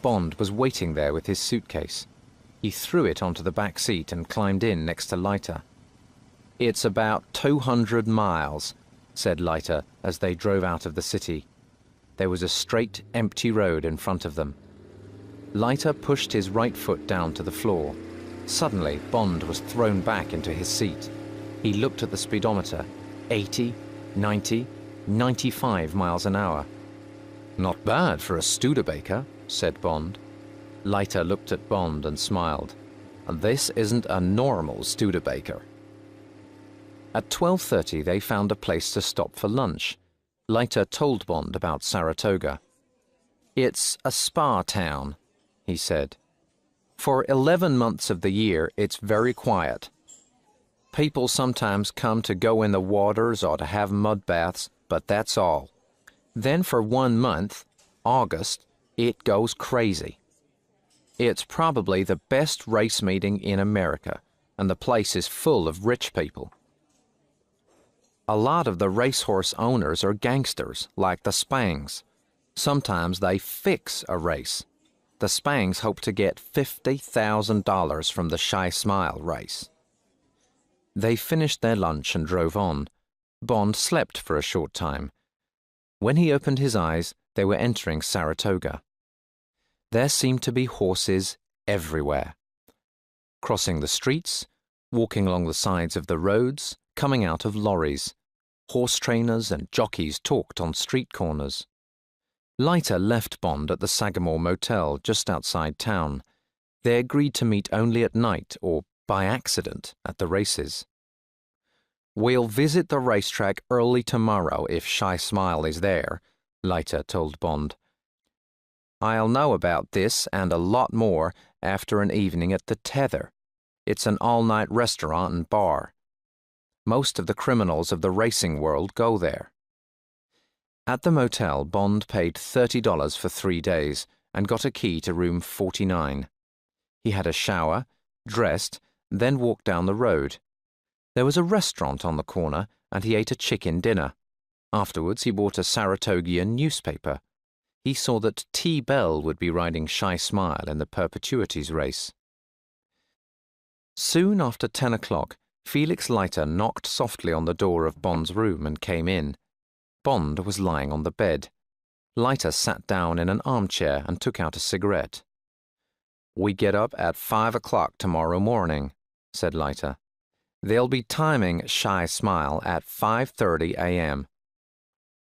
Bond was waiting there with his suitcase. He threw it onto the back seat and climbed in next to Leiter. It's about 200 miles, said Leiter as they drove out of the city. There was a straight, empty road in front of them. Leiter pushed his right foot down to the floor. Suddenly, Bond was thrown back into his seat. He looked at the speedometer. 80, 90, 95 miles an hour. Not bad for a Studebaker, said Bond. Leiter looked at Bond and smiled. This isn't a normal Studebaker. At 12:30 they found a place to stop for lunch. Leiter told Bond about Saratoga. It's a spa town, he said. For 11 months of the year it's very quiet. People sometimes come to go in the waters or to have mud baths, but that's all. Then for 1 month, August, It goes crazy. It's probably the best race meeting in America, and the place is full of rich people. A lot of the racehorse owners are gangsters, like the Spangs. Sometimes they fix a race. The Spangs hope to get $50,000 from the Shy Smile race. They finished their lunch and drove on. Bond slept for a short time. When he opened his eyes, they were entering Saratoga. There seemed to be horses everywhere. Crossing the streets, walking along the sides of the roads, coming out of lorries. Horse trainers and jockeys talked on street corners. Leiter left Bond at the Sagamore Motel just outside town. They agreed to meet only at night or by accident at the races. "We'll visit the racetrack early tomorrow if Shy Smile is there," Leiter told Bond. "I'll know about this and a lot more after an evening at the Tether. It's an all-night restaurant and bar. Most of the criminals of the racing world go there." At the motel, Bond paid $30 for 3 days and got a key to room 49. He had a shower, dressed, then walked down the road. There was a restaurant on the corner, and he ate a chicken dinner. Afterwards, he bought a Saratogian newspaper. He saw that T. Bell would be riding Shy Smile in the Perpetuities race. Soon after 10 o'clock, Felix Leiter knocked softly on the door of Bond's room and came in. Bond was lying on the bed. Leiter sat down in an armchair and took out a cigarette. "We get up at 5 o'clock tomorrow morning," said Leiter. "They'll be timing Shy Smile at 5:30 a.m.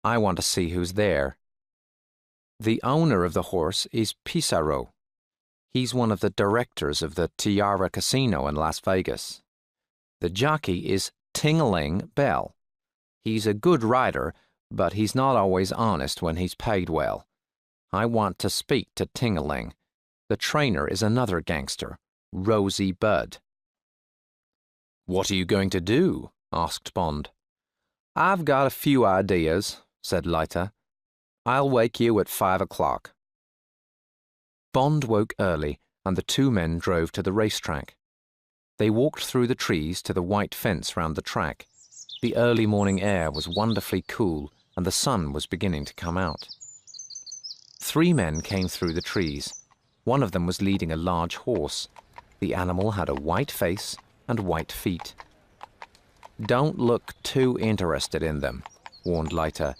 I want to see who's there." "The owner of the horse is Pissarro. He's one of the directors of the Tiara Casino in Las Vegas. The jockey is Ting-a-ling Bell. He's a good rider, but he's not always honest when he's paid well. I want to speak to Ting-a-ling. The trainer is another gangster, Rosie Budd." "What are you going to do?" asked Bond. "I've got a few ideas," said Leiter. "I'll wake you at 5 o'clock." Bond woke early, and the two men drove to the racetrack. They walked through the trees to the white fence round the track. The early morning air was wonderfully cool, and the sun was beginning to come out. 3 men came through the trees. One of them was leading a large horse. The animal had a white face and white feet. "Don't look too interested in them," warned Leiter.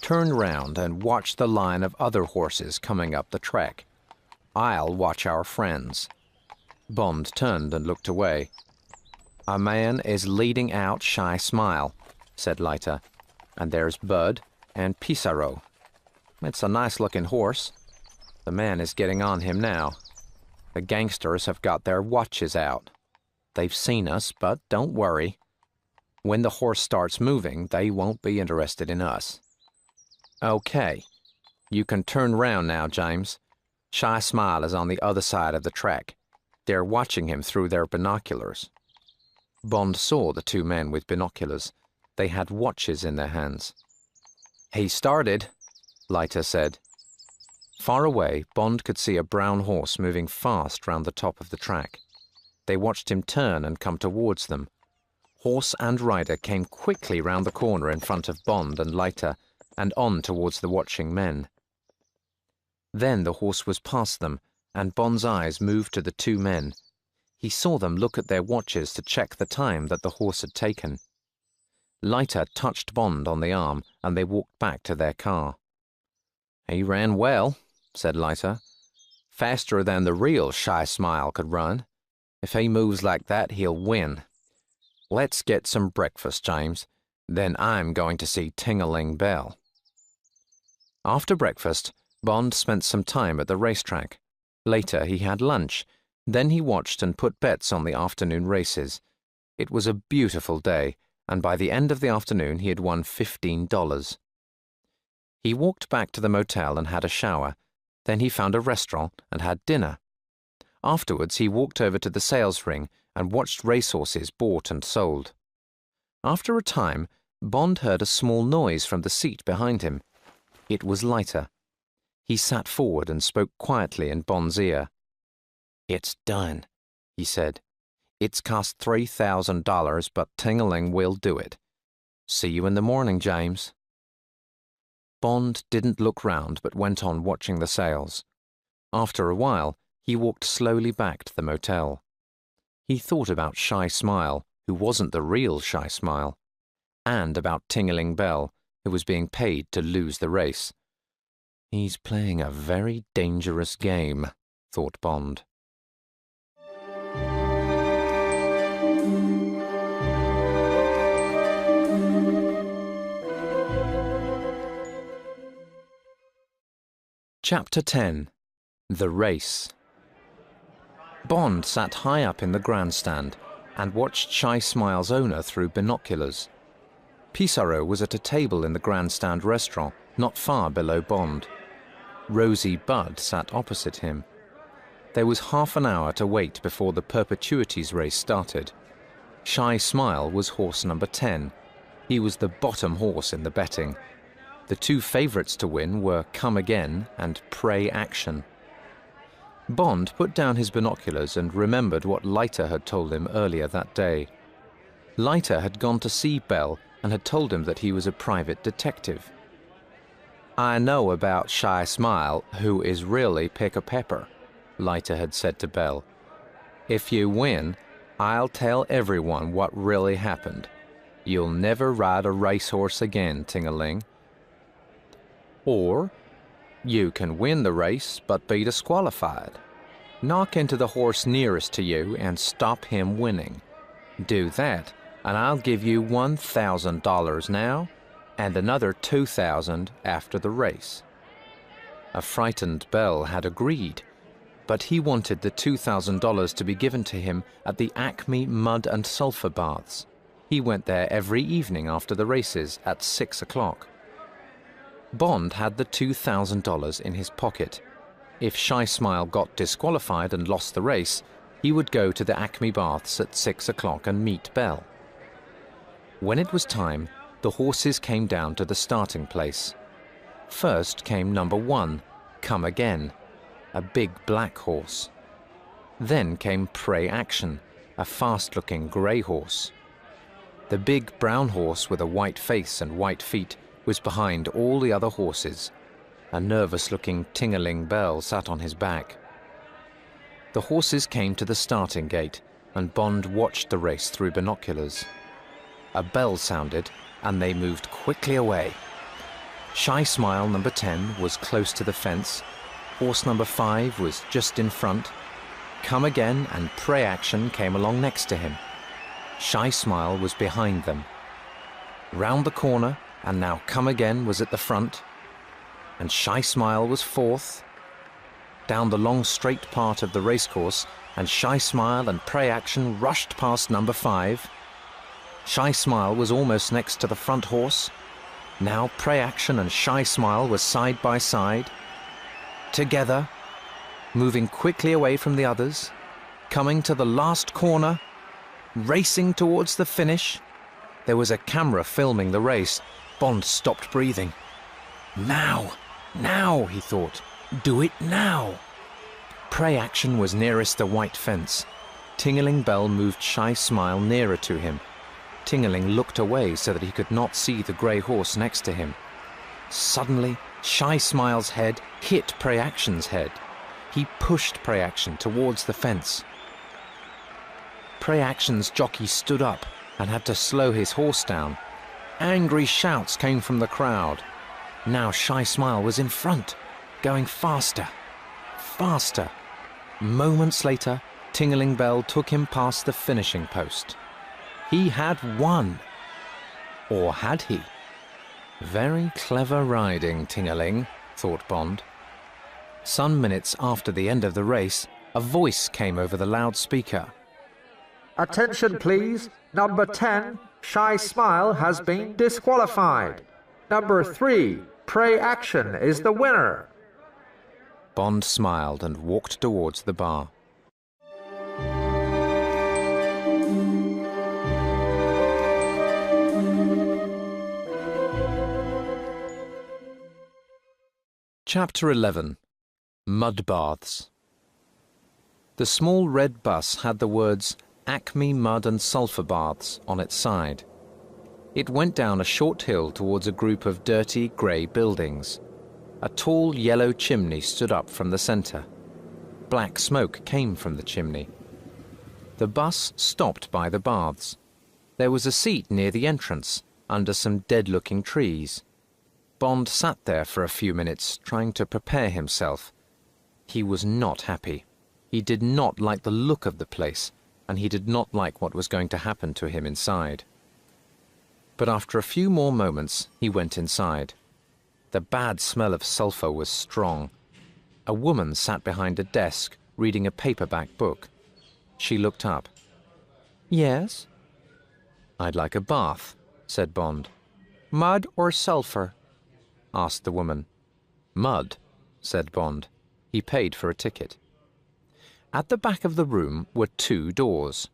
"Turn round and watch the line of other horses coming up the track. I'll watch our friends." Bond turned and looked away. "A man is leading out Shy Smile," said Leiter, "and there's Budd and Pissarro. It's a nice-looking horse. The man is getting on him now. The gangsters have got their watches out. They've seen us, but don't worry. When the horse starts moving, they won't be interested in us." "Okay. You can turn round now, James. Shy Smile is on the other side of the track. They're watching him through their binoculars." Bond saw the 2 men with binoculars. They had watches in their hands. "He started," Leiter said. Far away, Bond could see a brown horse moving fast round the top of the track. They watched him turn and come towards them. Horse and rider came quickly round the corner in front of Bond and Leiter, and on towards the watching men. Then the horse was past them, and Bond's eyes moved to the 2 men. He saw them look at their watches to check the time that the horse had taken. Leiter touched Bond on the arm, and they walked back to their car. "He ran well," said Leiter. "Faster than the real Shy Smile could run. If he moves like that, he'll win. Let's get some breakfast, James. Then I'm going to see Ting-a-ling Bell." After breakfast, Bond spent some time at the racetrack. Later he had lunch. Then he watched and put bets on the afternoon races. It was a beautiful day, and by the end of the afternoon he had won $15. He walked back to the motel and had a shower. Then he found a restaurant and had dinner. Afterwards he walked over to the sales ring and watched racehorses bought and sold. After a time, Bond heard a small noise from the seat behind him. It was Leiter. He sat forward and spoke quietly in Bond's ear. "It's done," he said. "It's cost $3,000, but Ting-a-ling will do it. See you in the morning, James." Bond didn't look round but went on watching the sails. After a while, he walked slowly back to the motel. He thought about Shy Smile, who wasn't the real Shy Smile, and about Ting-a-ling Bell, who was being paid to lose the race. He's playing a very dangerous game, thought Bond. Chapter 10. The Race. Bond sat high up in the grandstand and watched Shy Smile's owner through binoculars. Pissarro was at a table in the grandstand restaurant, not far below Bond. Rosie Budd sat opposite him. There was half an hour to wait before the Perpetuities race started. Shy Smile was horse number 10. He was the bottom horse in the betting. The two favourites to win were Come Again and Pray Action. Bond put down his binoculars and remembered what Leiter had told him earlier that day. Leiter had gone to see Bell and had told him that he was a private detective. "I know about Shy Smile, who is really Pick-a-Pepper," Leiter had said to Bell. "If you win, I'll tell everyone what really happened. You'll never ride a racehorse again, Ting-a-ling. Or you can win the race but be disqualified. Knock into the horse nearest to you and stop him winning. Do that, and I'll give you $1,000 now and another $2,000 after the race." A frightened Bell had agreed, but he wanted the $2,000 to be given to him at the Acme Mud and Sulphur Baths. He went there every evening after the races at 6 o'clock. Bond had the $2,000 in his pocket. If Shy Smile got disqualified and lost the race, he would go to the Acme Baths at 6 o'clock and meet Bell. When it was time, the horses came down to the starting place. First came number 1, Come Again, a big black horse. Then came Pray Action, a fast-looking grey horse. The big brown horse with a white face and white feet was behind all the other horses. A nervous-looking Ting-a-ling Bell sat on his back. The horses came to the starting gate, and Bond watched the race through binoculars. A bell sounded, and they moved quickly away. Shy Smile number 10 was close to the fence. Horse number 5 was just in front. Come Again and Pray Action came along next to him. Shy Smile was behind them. Round the corner, and now Come Again was at the front, and Shy Smile was fourth. Down the long straight part of the racecourse, and Shy Smile and Pray Action rushed past number 5. Shy Smile was almost next to the front horse. Now Pray Action and Shy Smile were side by side, together, moving quickly away from the others, coming to the last corner, racing towards the finish. There was a camera filming the race. Bond stopped breathing. Now, he thought. Do it now. Pray Action was nearest the white fence. Ting-a-ling Bell moved Shy Smile nearer to him. Ting-a-ling looked away so that he could not see the grey horse next to him. Suddenly, Shy Smile's head hit Pray Action's head. He pushed Pray Action towards the fence. Pray Action's jockey stood up and had to slow his horse down. Angry shouts came from the crowd. Now Shy Smile was in front, going faster, faster. Moments later, Ting-a-ling Bell took him past the finishing post. He had won. Or had he? Very clever riding, Ting-a-ling, thought Bond. Some minutes after the end of the race, a voice came over the loudspeaker. "Attention, please. Number 10, Shy Smile, has been disqualified. Number 3, Pray Action, is the winner." Bond smiled and walked towards the bar. Chapter 11. Mud Baths. The small red bus had the words Acme Mud and Sulphur Baths on its side. It went down a short hill towards a group of dirty grey buildings. A tall yellow chimney stood up from the centre. Black smoke came from the chimney. The bus stopped by the baths. There was a seat near the entrance, under some dead-looking trees. Bond sat there for a few minutes, trying to prepare himself. He was not happy. He did not like the look of the place, and he did not like what was going to happen to him inside. But after a few more moments, he went inside. The bad smell of sulphur was strong. A woman sat behind a desk, reading a paperback book. She looked up. Yes? "I'd like a bath," said Bond. Mud or sulphur? Asked the woman. "Mud," said Bond. He paid for a ticket. At the back of the room were two doors.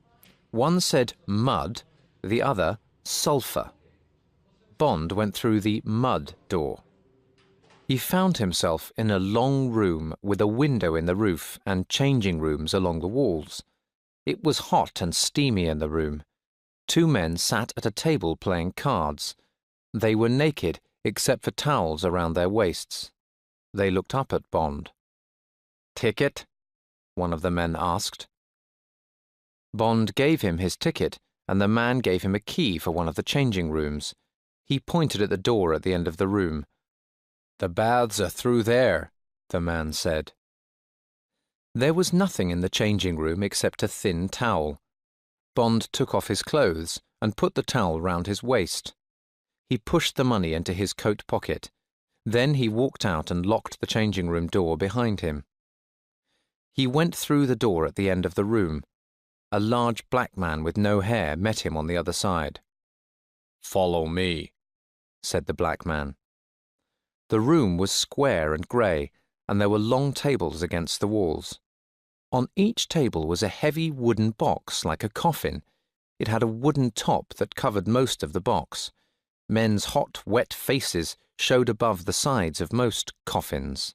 One said mud, the other sulphur. Bond went through the mud door. He found himself in a long room with a window in the roof and changing rooms along the walls. It was hot and steamy in the room. Two men sat at a table playing cards. They were naked except for towels around their waists. They looked up at Bond. "Ticket?" one of the men asked. Bond gave him his ticket, and the man gave him a key for one of the changing rooms. He pointed at the door at the end of the room. "The baths are through there," the man said. There was nothing in the changing room except a thin towel. Bond took off his clothes and put the towel round his waist. He pushed the money into his coat pocket. Then he walked out and locked the changing room door behind him. He went through the door at the end of the room. A large black man with no hair met him on the other side. "Follow me," said the black man. The room was square and grey, and there were long tables against the walls. On each table was a heavy wooden box like a coffin. It had a wooden top that covered most of the box. Men's hot, wet faces showed above the sides of most coffins.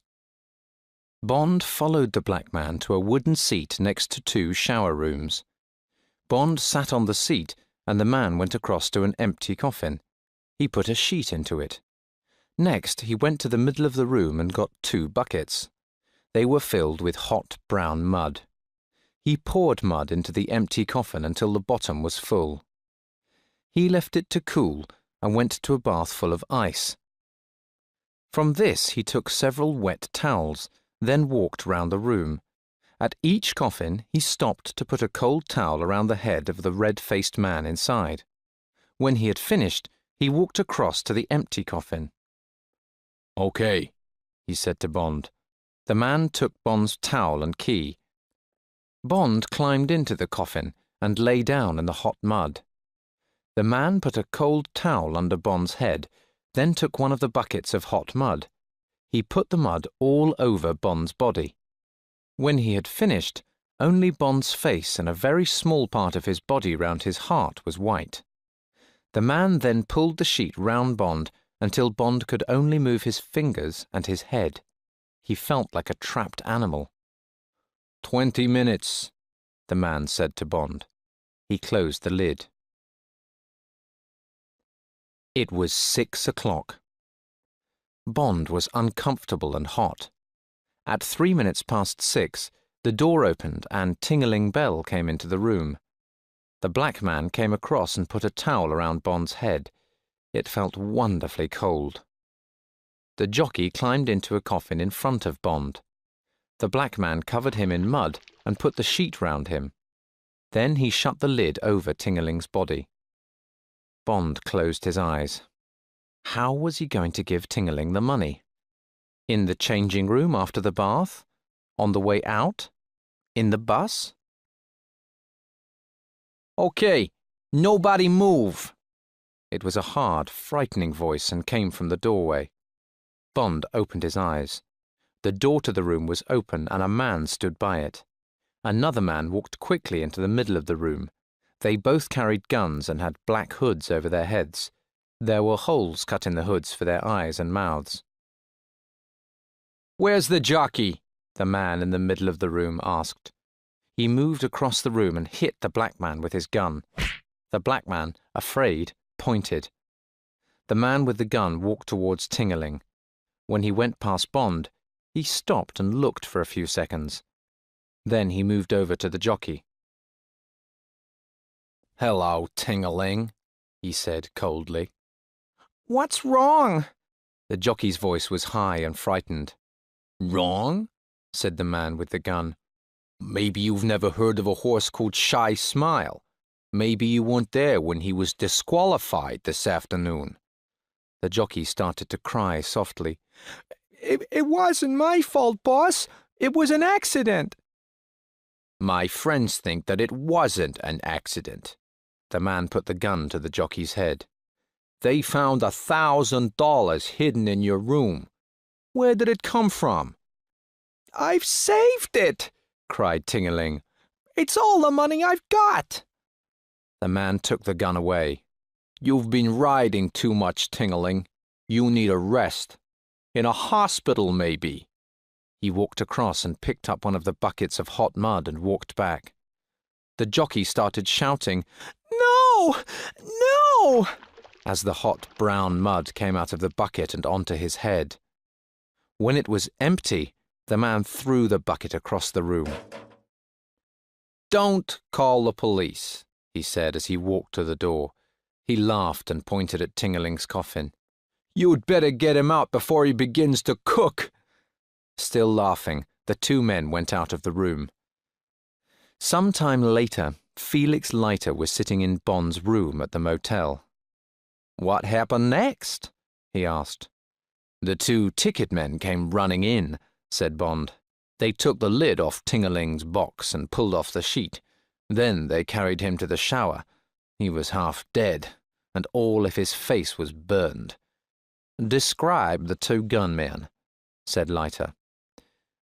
Bond followed the black man to a wooden seat next to two shower rooms. Bond sat on the seat, and the man went across to an empty coffin. He put a sheet into it. Next, he went to the middle of the room and got two buckets. They were filled with hot brown mud. He poured mud into the empty coffin until the bottom was full. He left it to cool and went to a bath full of ice. From this he took several wet towels, then walked round the room. At each coffin he stopped to put a cold towel around the head of the red-faced man inside. When he had finished, he walked across to the empty coffin. "Okay," he said to Bond. The man took Bond's towel and key. Bond climbed into the coffin and lay down in the hot mud. The man put a cold towel under Bond's head, then took one of the buckets of hot mud. He put the mud all over Bond's body. When he had finished, only Bond's face and a very small part of his body round his heart was white. The man then pulled the sheet round Bond until Bond could only move his fingers and his head. He felt like a trapped animal. 20 minutes, the man said to Bond. He closed the lid. It was 6 o'clock. Bond was uncomfortable and hot. At 3 minutes past 6, the door opened and Ting-a-ling Bell came into the room. The black man came across and put a towel around Bond's head. It felt wonderfully cold. The jockey climbed into a coffin in front of Bond. The black man covered him in mud and put the sheet round him. Then he shut the lid over Ting-a-ling's body. Bond closed his eyes. How was he going to give Ting-a-ling the money? In the changing room after the bath? On the way out? In the bus? "Okay, nobody move." It was a hard, frightening voice and came from the doorway. Bond opened his eyes. The door to the room was open and a man stood by it. Another man walked quickly into the middle of the room. They both carried guns and had black hoods over their heads. There were holes cut in the hoods for their eyes and mouths. Where's the jockey? The man in the middle of the room asked. He moved across the room and hit the black man with his gun. The black man, afraid, pointed. The man with the gun walked towards Tingaling. When he went past Bond, he stopped and looked for a few seconds. Then he moved over to the jockey. "Hello, Tingaling," he said coldly. What's wrong? The jockey's voice was high and frightened. "Wrong?" said the man with the gun. "Maybe you've never heard of a horse called Shy Smile. Maybe you weren't there when he was disqualified this afternoon." The jockey started to cry softly. It wasn't my fault, boss. It was an accident. "My friends think that it wasn't an accident." The man put the gun to the jockey's head. "They found $1,000 hidden in your room. Where did it come from?" I've saved it, cried Tingaling. It's all the money I've got. The man took the gun away. "You've been riding too much, Tingaling. You need a rest. In a hospital, maybe." He walked across and picked up one of the buckets of hot mud and walked back. The jockey started shouting, "No! No!" as the hot brown mud came out of the bucket and onto his head. When it was empty, the man threw the bucket across the room. "Don't call the police," he said as he walked to the door. He laughed and pointed at Tingaling's coffin. "You'd better get him out before he begins to cook." Still laughing, the two men went out of the room. Some time later, Felix Leiter was sitting in Bond's room at the motel. "What happened next?" he asked. "The two ticket men came running in," said Bond. "They took the lid off Tingaling's box and pulled off the sheet. Then they carried him to the shower. He was half dead, and all of his face was burned." "Describe the two gunmen," said Leiter.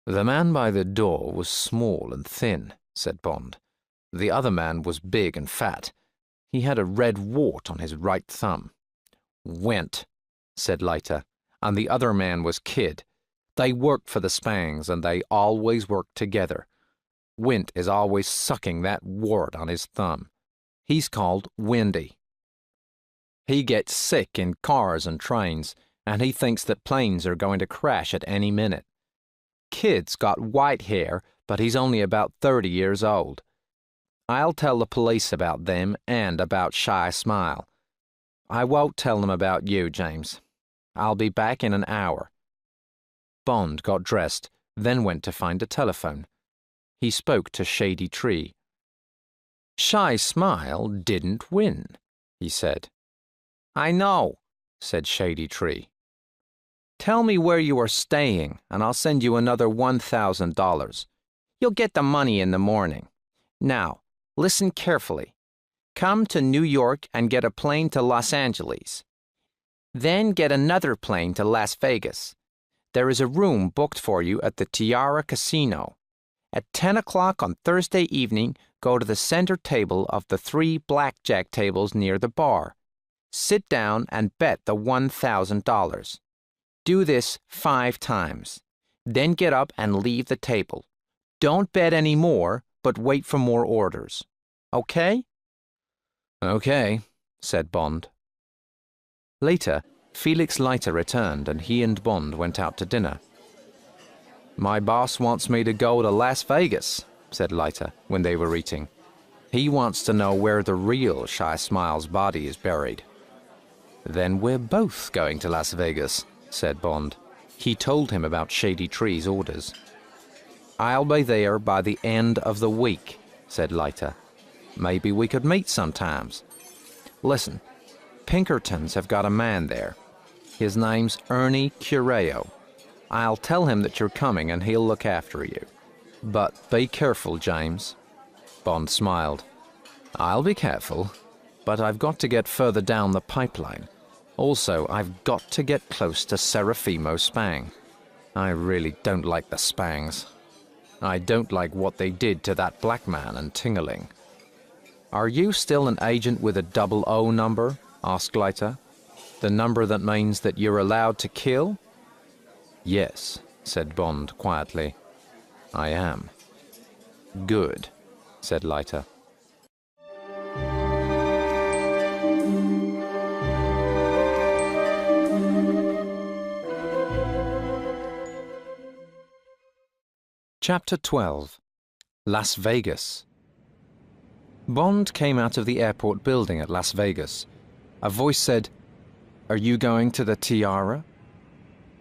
"The man by the door was small and thin," said Bond. "The other man was big and fat. He had a red wart on his right thumb." "Went," said Leiter. "And the other man was Kid. They worked for the Spangs, and they always worked together. Wint is always sucking that wart on his thumb. He's called Windy. He gets sick in cars and trains, and he thinks that planes are going to crash at any minute. Kid's got white hair, but he's only about 30 years old. I'll tell the police about them and about Shy Smile. I won't tell them about you, James. I'll be back in an hour." Bond got dressed, then went to find a telephone. He spoke to Shady Tree. "Shy Smile didn't win," he said. "I know," said Shady Tree. "Tell me where you are staying, and I'll send you another $1,000. You'll get the money in the morning. Now, listen carefully. Come to New York and get a plane to Los Angeles. Then get another plane to Las Vegas. There is a room booked for you at the Tiara Casino. At 10 o'clock on Thursday evening, go to the center table of the 3 blackjack tables near the bar. Sit down and bet the $1,000. Do this 5 times. Then get up and leave the table. Don't bet any more, but wait for more orders. Okay?" "Okay," said Bond. Later, Felix Leiter returned and he and Bond went out to dinner. "My boss wants me to go to Las Vegas," said Leiter when they were eating. "He wants to know where the real Shy Smile's body is buried." "Then we're both going to Las Vegas," said Bond. He told him about Shady Tree's orders. "I'll be there by the end of the week," said Leiter. "Maybe we could meet sometimes. Listen, Pinkertons have got a man there. His name's Ernie Cureo. I'll tell him that you're coming and he'll look after you. But be careful, James." Bond smiled. "I'll be careful, but I've got to get further down the pipeline. Also, I've got to get close to Serafimo Spang. I really don't like the Spangs. I don't like what they did to that black man and Tingaling." "Are you still an agent with a 00 number?" asked Leiter. "The number that means that you're allowed to kill?" "Yes," said Bond quietly. I am. Good, said Leiter. Chapter 12. Las Vegas. Bond came out of the airport building at Las Vegas. A voice said, "Are you going to the Tiara?"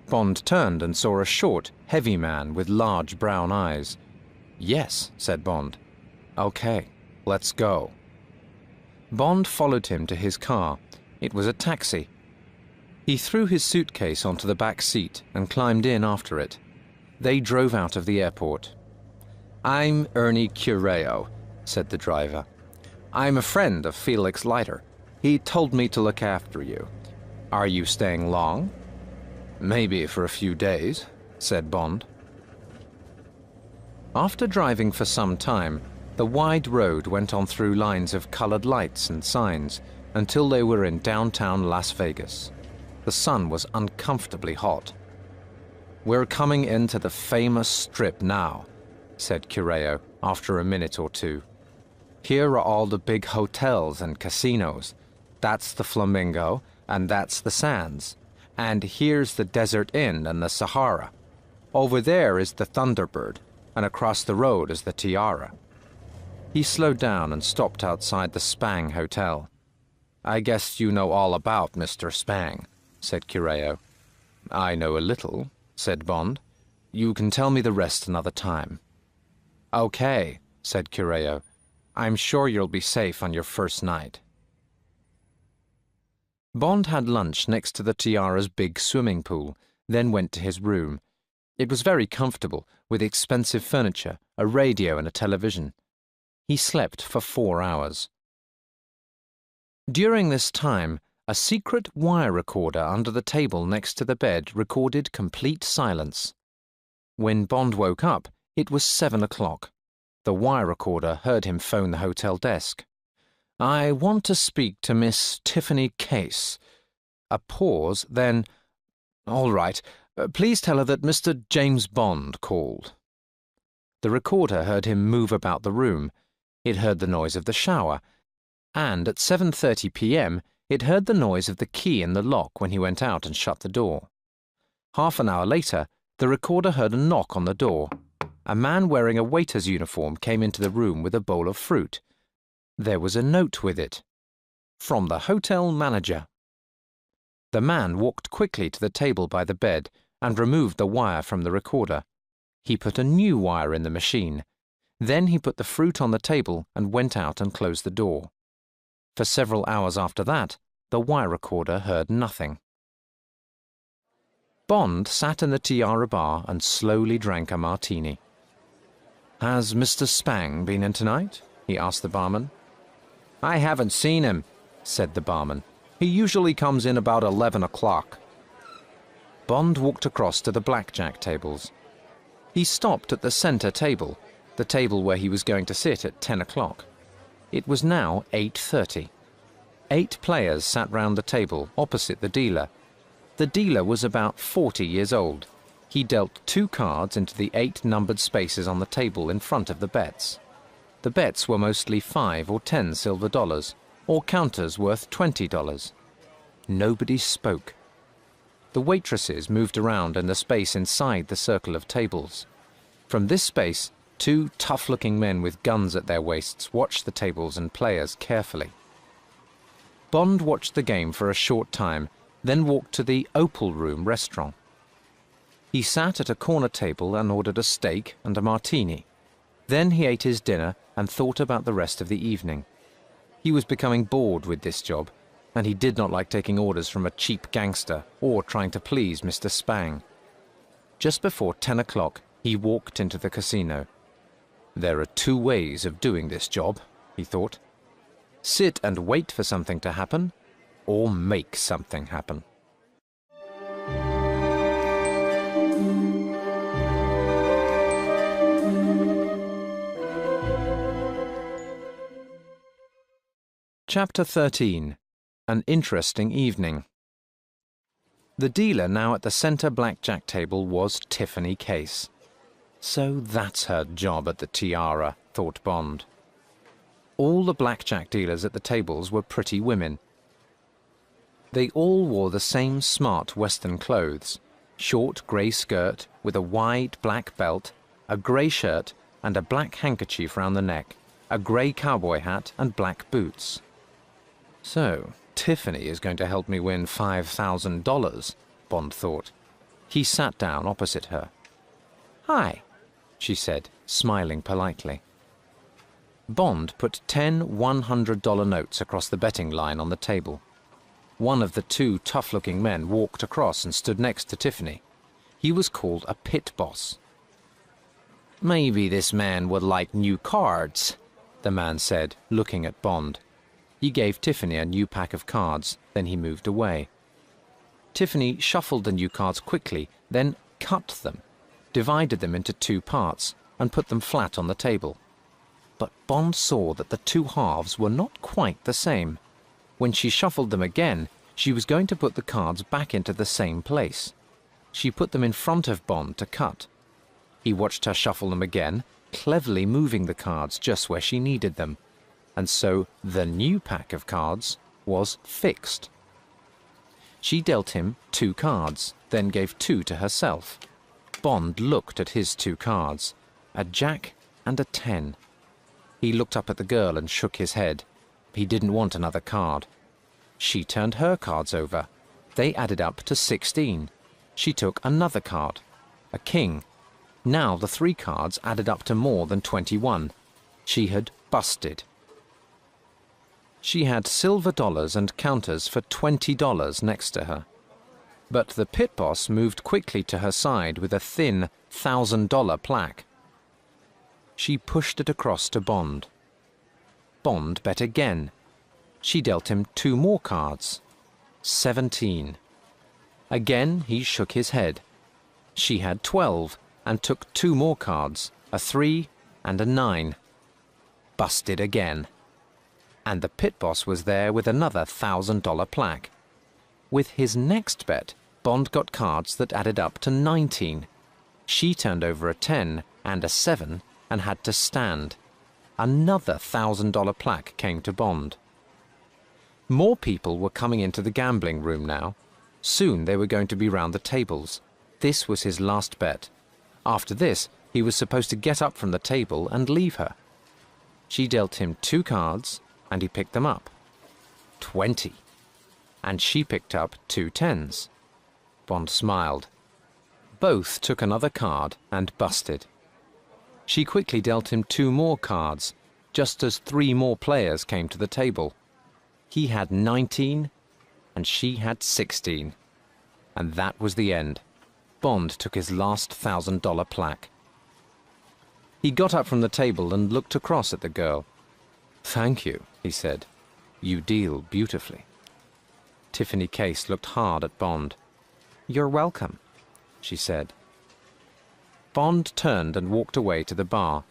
Bond turned and saw a short, heavy man with large brown eyes. "Yes," said Bond. "Okay, let's go." Bond followed him to his car. It was a taxi. He threw his suitcase onto the back seat and climbed in after it. They drove out of the airport. "I'm Ernie Cureo," said the driver. "I'm a friend of Felix Leiter. He told me to look after you. Are you staying long?" "Maybe for a few days," said Bond. After driving for some time, the wide road went on through lines of colored lights and signs until they were in downtown Las Vegas. The sun was uncomfortably hot. "We're coming into the famous Strip now," said Cureo after a minute or two. "Here are all the big hotels and casinos. That's the Flamingo, and that's the Sands. And here's the Desert Inn and the Sahara. Over there is the Thunderbird, and across the road is the Tiara." He slowed down and stopped outside the Spang Hotel. "I guess you know all about Mr. Spang," said Cureo. "I know a little," said Bond. "You can tell me the rest another time." "Okay," said Cureo. "I'm sure you'll be safe on your first night." Bond had lunch next to the Tiara's big swimming pool, then went to his room. It was very comfortable, with expensive furniture, a radio and a television. He slept for 4 hours. During this time, a secret wire recorder under the table next to the bed recorded complete silence. When Bond woke up, it was 7 o'clock. The wire recorder heard him phone the hotel desk. "I want to speak to Miss Tiffany Case." A pause, then, "All right, please tell her that Mr. James Bond called." The recorder heard him move about the room. It heard the noise of the shower, and at 7:30 p.m., it heard the noise of the key in the lock when he went out and shut the door. Half an hour later, the recorder heard a knock on the door. A man wearing a waiter's uniform came into the room with a bowl of fruit. There was a note with it. From the hotel manager. The man walked quickly to the table by the bed and removed the wire from the recorder. He put a new wire in the machine. Then he put the fruit on the table and went out and closed the door. For several hours after that, the wire recorder heard nothing. Bond sat in the Tiara bar and slowly drank a martini. "Has Mr. Spang been in tonight?" he asked the barman. "I haven't seen him," said the barman. "He usually comes in about 11 o'clock. Bond walked across to the blackjack tables. He stopped at the center table, the table where he was going to sit at 10 o'clock. It was now 8:30. 8 players sat round the table opposite the dealer. The dealer was about 40 years old. He dealt 2 cards into the 8 numbered spaces on the table in front of the bets. The bets were mostly 5 or 10 silver dollars, or counters worth $20. Nobody spoke. The waitresses moved around in the space inside the circle of tables. From this space, 2 tough-looking men with guns at their waists watched the tables and players carefully. Bond watched the game for a short time, then walked to the Opal Room restaurant. He sat at a corner table and ordered a steak and a martini. Then he ate his dinner and thought about the rest of the evening. He was becoming bored with this job, and he did not like taking orders from a cheap gangster or trying to please Mr. Spang. Just before 10 o'clock, he walked into the casino. "There are 2 ways of doing this job," he thought. "Sit and wait for something to happen, or make something happen." Chapter 13. An Interesting Evening. The dealer now at the centre blackjack table was Tiffany Case. So that's her job at the Tiara, thought Bond. All the blackjack dealers at the tables were pretty women. They all wore the same smart Western clothes, short grey skirt with a wide black belt, a grey shirt and a black handkerchief round the neck, a grey cowboy hat and black boots. So, Tiffany is going to help me win $5,000, Bond thought. He sat down opposite her. "Hi," she said, smiling politely. Bond put 10 $100 notes across the betting line on the table. One of the two tough-looking men walked across and stood next to Tiffany. He was called a pit boss. "Maybe this man would like new cards," the man said, looking at Bond. He gave Tiffany a new pack of cards, then he moved away. Tiffany shuffled the new cards quickly, then cut them, divided them into two parts, and put them flat on the table. But Bond saw that the two halves were not quite the same. When she shuffled them again, she was going to put the cards back into the same place. She put them in front of Bond to cut. He watched her shuffle them again, cleverly moving the cards just where she needed them. And so the new pack of cards was fixed. She dealt him 2 cards, then gave 2 to herself. Bond looked at his 2 cards, a jack and a 10. He looked up at the girl and shook his head. He didn't want another card. She turned her cards over. They added up to 16. She took another card, a king. Now the 3 cards added up to more than 21. She had busted. She had silver dollars and counters for $20 next to her. But the pit boss moved quickly to her side with a thin $1,000 plaque. She pushed it across to Bond. Bond bet again. She dealt him 2 more cards. 17. Again he shook his head. She had 12 and took 2 more cards, a 3 and a 9. Busted again. And the pit boss was there with another $1,000 plaque. With his next bet, Bond got cards that added up to 19. She turned over a 10 and a 7 and had to stand. Another $1,000 plaque came to Bond. More people were coming into the gambling room now. Soon they were going to be round the tables. This was his last bet. After this, he was supposed to get up from the table and leave her. She dealt him 2 cards, and he picked them up. 20. And she picked up 2 10s. Bond smiled. Both took another card and busted. She quickly dealt him 2 more cards, just as 3 more players came to the table. He had 19, and she had 16. And that was the end. Bond took his last $1,000 plaque. He got up from the table and looked across at the girl. "Thank you," he said. "You deal beautifully." Tiffany Case looked hard at Bond. "You're welcome," she said. Bond turned and walked away to the bar.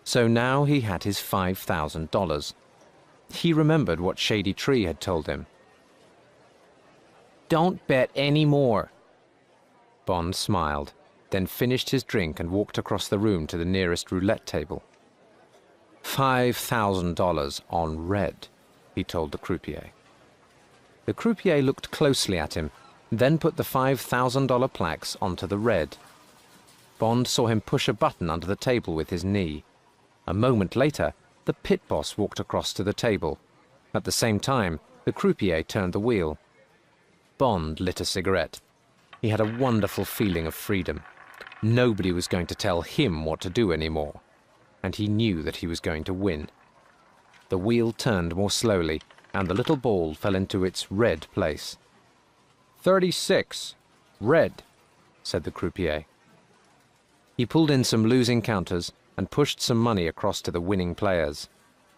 So now he had his $5,000. He remembered what Shady Tree had told him. "Don't bet any more." Bond smiled, then finished his drink and walked across the room to the nearest roulette table. $5,000 on red, he told the croupier. The croupier looked closely at him, then put the $5,000 plaques onto the red. Bond saw him push a button under the table with his knee. A moment later, the pit boss walked across to the table. At the same time, the croupier turned the wheel. Bond lit a cigarette. He had a wonderful feeling of freedom. Nobody was going to tell him what to do anymore, and he knew that he was going to win. The wheel turned more slowly, and the little ball fell into its red place. 36. Red, said the croupier. He pulled in some losing counters and pushed some money across to the winning players.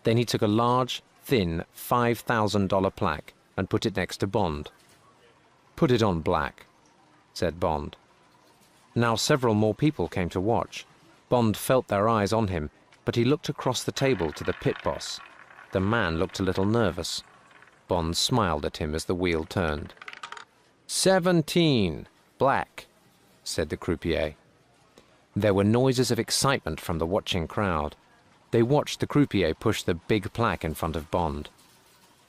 Then he took a large, thin $5,000 plaque and put it next to Bond. "Put it on black," said Bond. Now several more people came to watch. Bond felt their eyes on him, but he looked across the table to the pit boss. The man looked a little nervous. Bond smiled at him as the wheel turned. "17, black," said the croupier. There were noises of excitement from the watching crowd. They watched the croupier push the big plaque in front of Bond.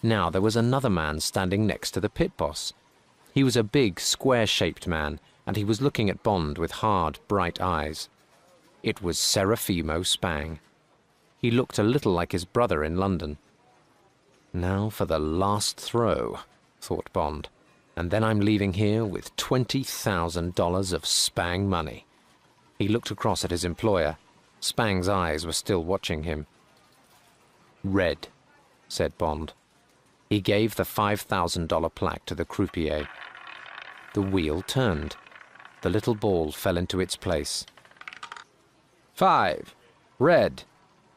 Now there was another man standing next to the pit boss. He was a big, square-shaped man, and he was looking at Bond with hard, bright eyes. It was Serafimo Spang. He looked a little like his brother in London. Now for the last throw, thought Bond, and then I'm leaving here with $20,000 of Spang money. He looked across at his employer. Spang's eyes were still watching him. "Red," said Bond. He gave the $5,000 plaque to the croupier. The wheel turned. The little ball fell into its place. "5, red,"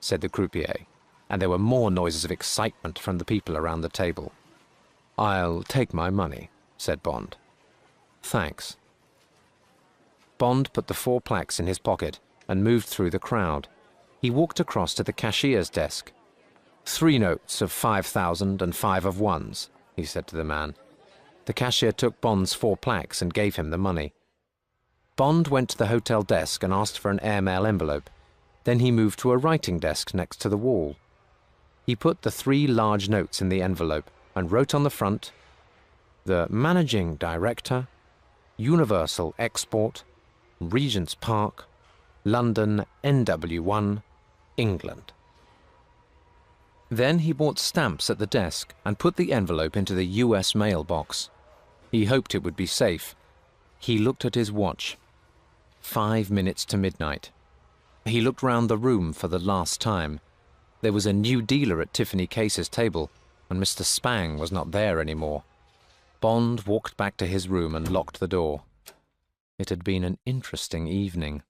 said the croupier, and there were more noises of excitement from the people around the table. "I'll take my money," said Bond. "Thanks." Bond put the 4 plaques in his pocket and moved through the crowd. He walked across to the cashier's desk. 3 notes of 5,000 and 5 of 1s, he said to the man. The cashier took Bond's 4 plaques and gave him the money. Bond went to the hotel desk and asked for an airmail envelope. Then he moved to a writing desk next to the wall. He put the 3 large notes in the envelope and wrote on the front, "The Managing Director, Universal Export, Regent's Park, London NW1, England." Then he bought stamps at the desk and put the envelope into the US mailbox. He hoped it would be safe. He looked at his watch. 5 minutes to midnight. He looked round the room for the last time. There was a new dealer at Tiffany Case's table, and Mr. Spang was not there anymore. Bond walked back to his room and locked the door. It had been an interesting evening.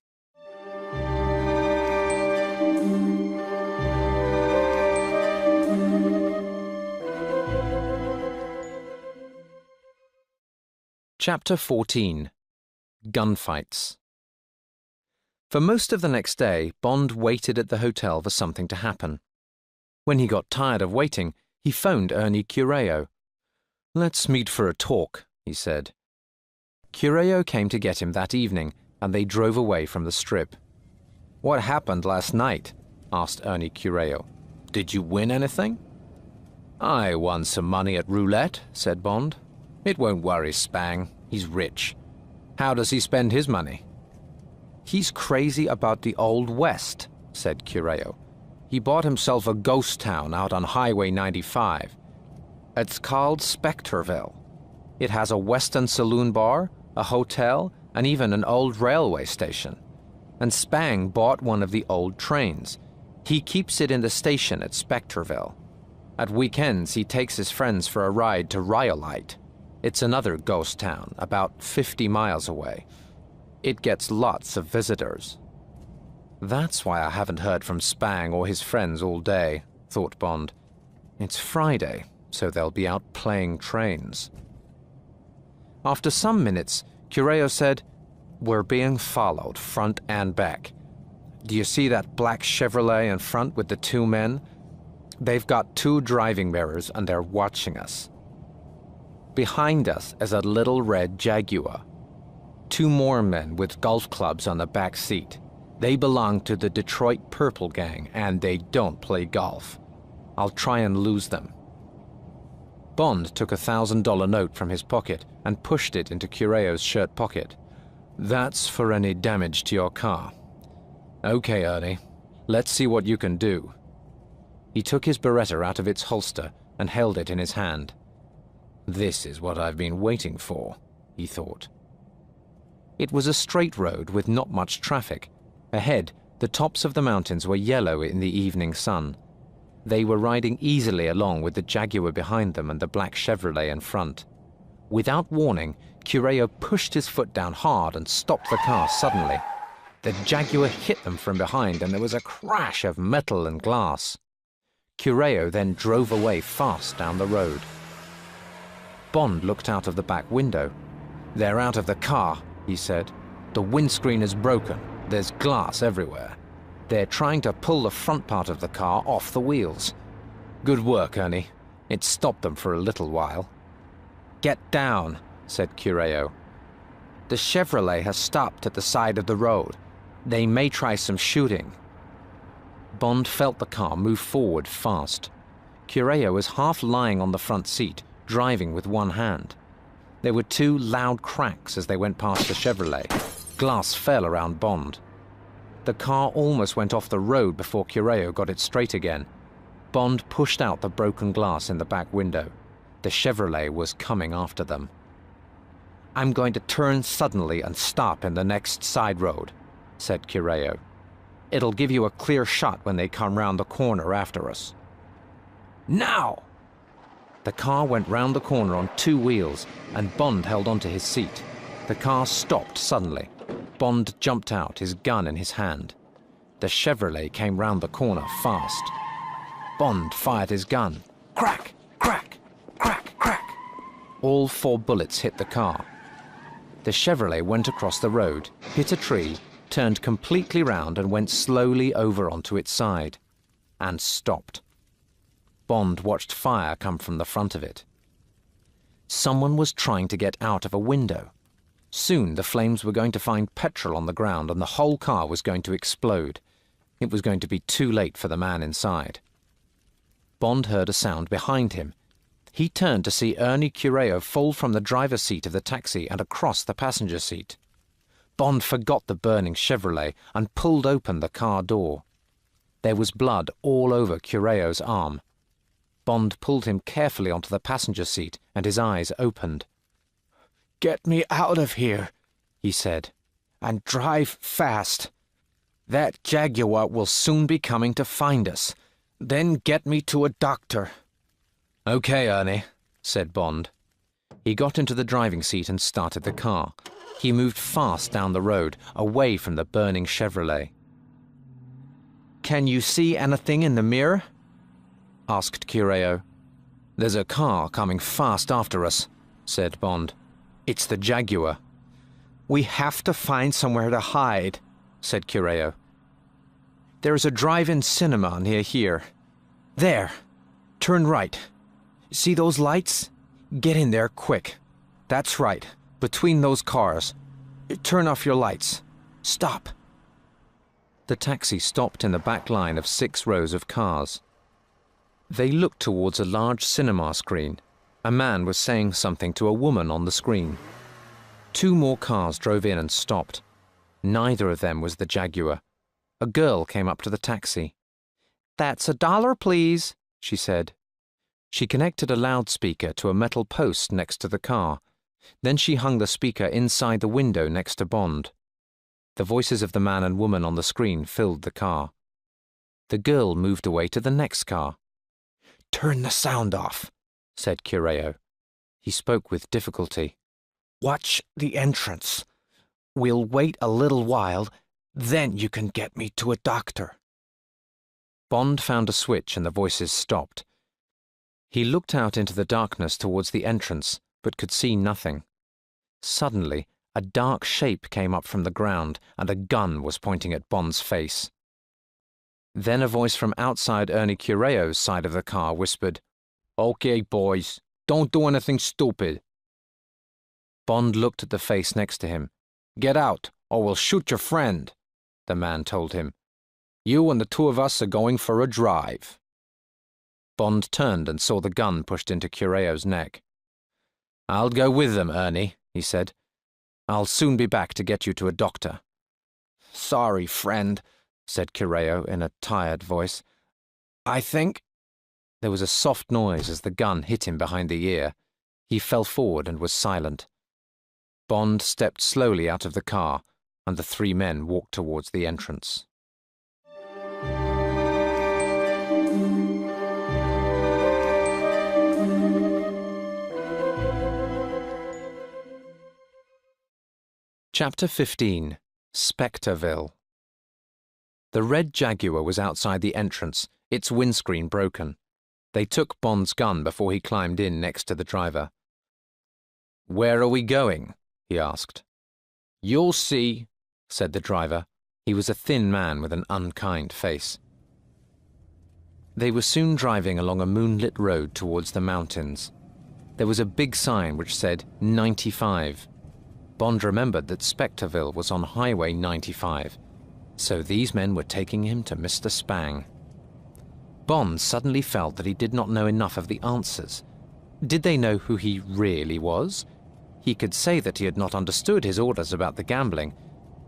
Chapter 14. Gunfights. For most of the next day, Bond waited at the hotel for something to happen. When he got tired of waiting, he phoned Ernie Cureo. "Let's meet for a talk," he said. Cureo came to get him that evening, and they drove away from the Strip. "What happened last night?" asked Ernie Cureo. "Did you win anything?" "I won some money at roulette," said Bond. "It won't worry Spang. He's rich. How does he spend his money?" "He's crazy about the Old West," said Cureo. "He bought himself a ghost town out on Highway 95. It's called Spectreville. It has a Western saloon bar, a hotel, and even an old railway station. And Spang bought one of the old trains. He keeps it in the station at Spectreville. At weekends, he takes his friends for a ride to Rhyolite. It's another ghost town, about 50 miles away. It gets lots of visitors." "That's why I haven't heard from Spang or his friends all day," thought Bond. "It's Friday, so they'll be out playing trains." After some minutes, Cureo said, "We're being followed, front and back. Do you see that black Chevrolet in front with the 2 men? They've got 2 driving mirrors and they're watching us. Behind us is a little red Jaguar. 2 more men with golf clubs on the back seat. They belong to the Detroit Purple Gang, and they don't play golf. I'll try and lose them." Bond took a $1,000 note from his pocket and pushed it into Cureo's shirt pocket. "That's for any damage to your car." "Okay, Ernie. Let's see what you can do." He took his Beretta out of its holster and held it in his hand. "This is what I've been waiting for," he thought. It was a straight road with not much traffic. Ahead, the tops of the mountains were yellow in the evening sun. They were riding easily along with the Jaguar behind them and the black Chevrolet in front. Without warning, Cureo pushed his foot down hard and stopped the car suddenly. The Jaguar hit them from behind and there was a crash of metal and glass. Cureo then drove away fast down the road. Bond looked out of the back window. "They're out of the car," he said. "The windscreen is broken. There's glass everywhere. They're trying to pull the front part of the car off the wheels. Good work, Ernie. It stopped them for a little while." "Get down," said Cureo. "The Chevrolet has stopped at the side of the road. They may try some shooting." Bond felt the car move forward fast. Cureo was half lying on the front seat, driving with one hand. There were two loud cracks as they went past the Chevrolet. Glass fell around Bond. The car almost went off the road before Cureo got it straight again. Bond pushed out the broken glass in the back window. The Chevrolet was coming after them. "I'm going to turn suddenly and stop in the next side road," said Cureo. "It'll give you a clear shot when they come round the corner after us." "Now!" The car went round the corner on two wheels, and Bond held onto his seat. The car stopped suddenly. Bond jumped out, his gun in his hand. The Chevrolet came round the corner fast. Bond fired his gun. Crack! Crack! Crack! Crack! All 4 bullets hit the car. The Chevrolet went across the road, hit a tree, turned completely round and went slowly over onto its side. And stopped. Bond watched fire come from the front of it. Someone was trying to get out of a window. Soon the flames were going to find petrol on the ground and the whole car was going to explode. It was going to be too late for the man inside. Bond heard a sound behind him. He turned to see Ernie Cureo fall from the driver's seat of the taxi and across the passenger seat. Bond forgot the burning Chevrolet and pulled open the car door. There was blood all over Cureo's arm. Bond pulled him carefully onto the passenger seat and his eyes opened. "Get me out of here," he said, "and drive fast. That Jaguar will soon be coming to find us. Then get me to a doctor." "Okay, Ernie," said Bond. He got into the driving seat and started the car. He moved fast down the road, away from the burning Chevrolet. "Can you see anything in the mirror?" asked Cureo. "There's a car coming fast after us," said Bond. "It's the Jaguar." "We have to find somewhere to hide," said Cureo. "There is a drive-in cinema near here. There. Turn right. See those lights? Get in there quick. That's right. Between those cars. Turn off your lights. Stop." The taxi stopped in the back line of 6 rows of cars. They looked towards a large cinema screen. A man was saying something to a woman on the screen. 2 more cars drove in and stopped. Neither of them was the Jaguar. A girl came up to the taxi. "That's $1, please," she said. She connected a loudspeaker to a metal post next to the car. Then she hung the speaker inside the window next to Bond. The voices of the man and woman on the screen filled the car. The girl moved away to the next car. "Turn the sound off," said Cureo. He spoke with difficulty. "Watch the entrance. We'll wait a little while, then you can get me to a doctor." Bond found a switch and the voices stopped. He looked out into the darkness towards the entrance, but could see nothing. Suddenly, a dark shape came up from the ground and a gun was pointing at Bond's face. Then a voice from outside Ernie Cureo's side of the car whispered, "Okay, boys, don't do anything stupid." Bond looked at the face next to him. "Get out, or we'll shoot your friend," the man told him. "You and the 2 of us are going for a drive." Bond turned and saw the gun pushed into Cureo's neck. "I'll go with them, Ernie," he said. "I'll soon be back to get you to a doctor." "Sorry, friend," said Cureo in a tired voice. "I think—" There was a soft noise as the gun hit him behind the ear. He fell forward and was silent. Bond stepped slowly out of the car, and the 3 men walked towards the entrance. Chapter 15. Spectreville. The red Jaguar was outside the entrance, its windscreen broken. They took Bond's gun before he climbed in next to the driver. "Where are we going?" he asked. "You'll see," said the driver. He was a thin man with an unkind face. They were soon driving along a moonlit road towards the mountains. There was a big sign which said 95. Bond remembered that Spectorville was on Highway 95, so these men were taking him to Mr. Spang. Bond suddenly felt that he did not know enough of the answers. Did they know who he really was? He could say that he had not understood his orders about the gambling,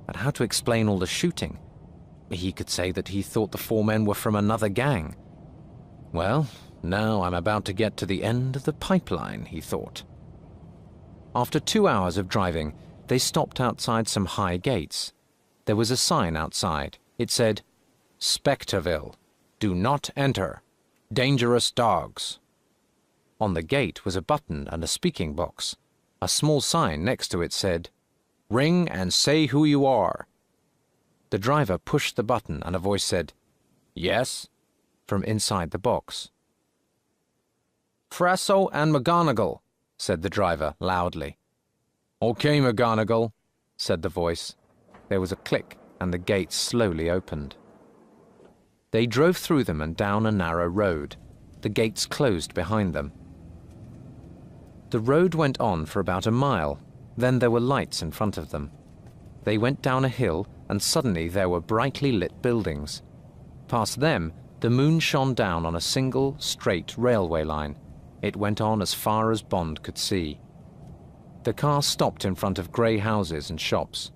but how to explain all the shooting? He could say that he thought the 4 men were from another gang. Well, now I'm about to get to the end of the pipeline, he thought. After 2 hours of driving, they stopped outside some high gates. There was a sign outside. It said, "Spectorville. Do not enter. Dangerous dogs." On the gate was a button and a speaking box. A small sign next to it said, "Ring and say who you are." The driver pushed the button and a voice said, "Yes," from inside the box. "Frasso and McGonagall," said the driver loudly. "Okay, McGonagall," said the voice. There was a click and the gates slowly opened. They drove through them and down a narrow road. The gates closed behind them. The road went on for about a mile. Then there were lights in front of them. They went down a hill and suddenly there were brightly lit buildings. Past them, the moon shone down on a single, straight railway line. It went on as far as Bond could see. The car stopped in front of grey houses and shops.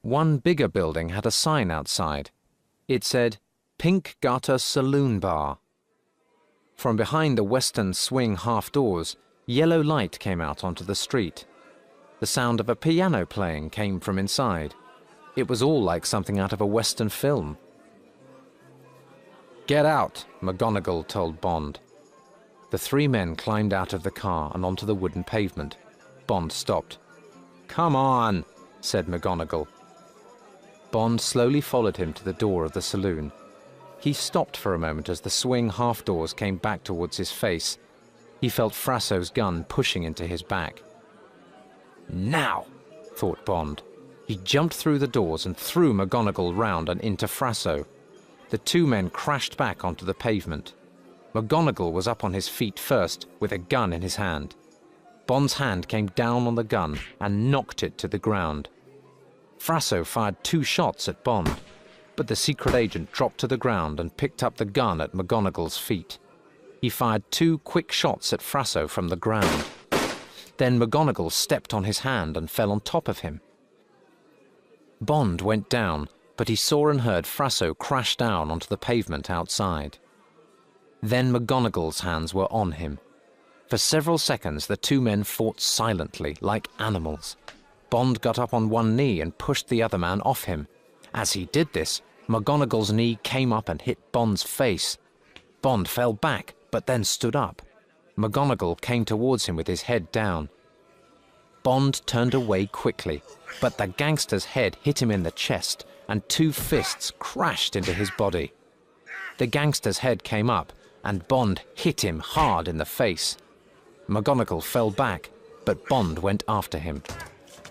One bigger building had a sign outside. It said, "Pink Garter Saloon Bar." From behind the western swing half doors, yellow light came out onto the street. The sound of a piano playing came from inside. It was all like something out of a western film. "Get out," McGonagall told Bond. The 3 men climbed out of the car and onto the wooden pavement. Bond stopped. "Come on," said McGonagall. Bond slowly followed him to the door of the saloon. He stopped for a moment as the swing half doors came back towards his face. He felt Frasso's gun pushing into his back. "Now," thought Bond. He jumped through the doors and threw McGonagall round and into Frasso. The 2 men crashed back onto the pavement. McGonagall was up on his feet first, with a gun in his hand. Bond's hand came down on the gun and knocked it to the ground. Frasso fired 2 shots at Bond, but the secret agent dropped to the ground and picked up the gun at McGonagall's feet. He fired 2 quick shots at Frasso from the ground. Then McGonagall stepped on his hand and fell on top of him. Bond went down, but he saw and heard Frasso crash down onto the pavement outside. Then McGonagall's hands were on him. For several seconds the 2 men fought silently, like animals. Bond got up on one knee and pushed the other man off him. As he did this, McGonagall's knee came up and hit Bond's face. Bond fell back, but then stood up. McGonagall came towards him with his head down. Bond turned away quickly, but the gangster's head hit him in the chest, and 2 fists crashed into his body. The gangster's head came up, and Bond hit him hard in the face. McGonagall fell back, but Bond went after him.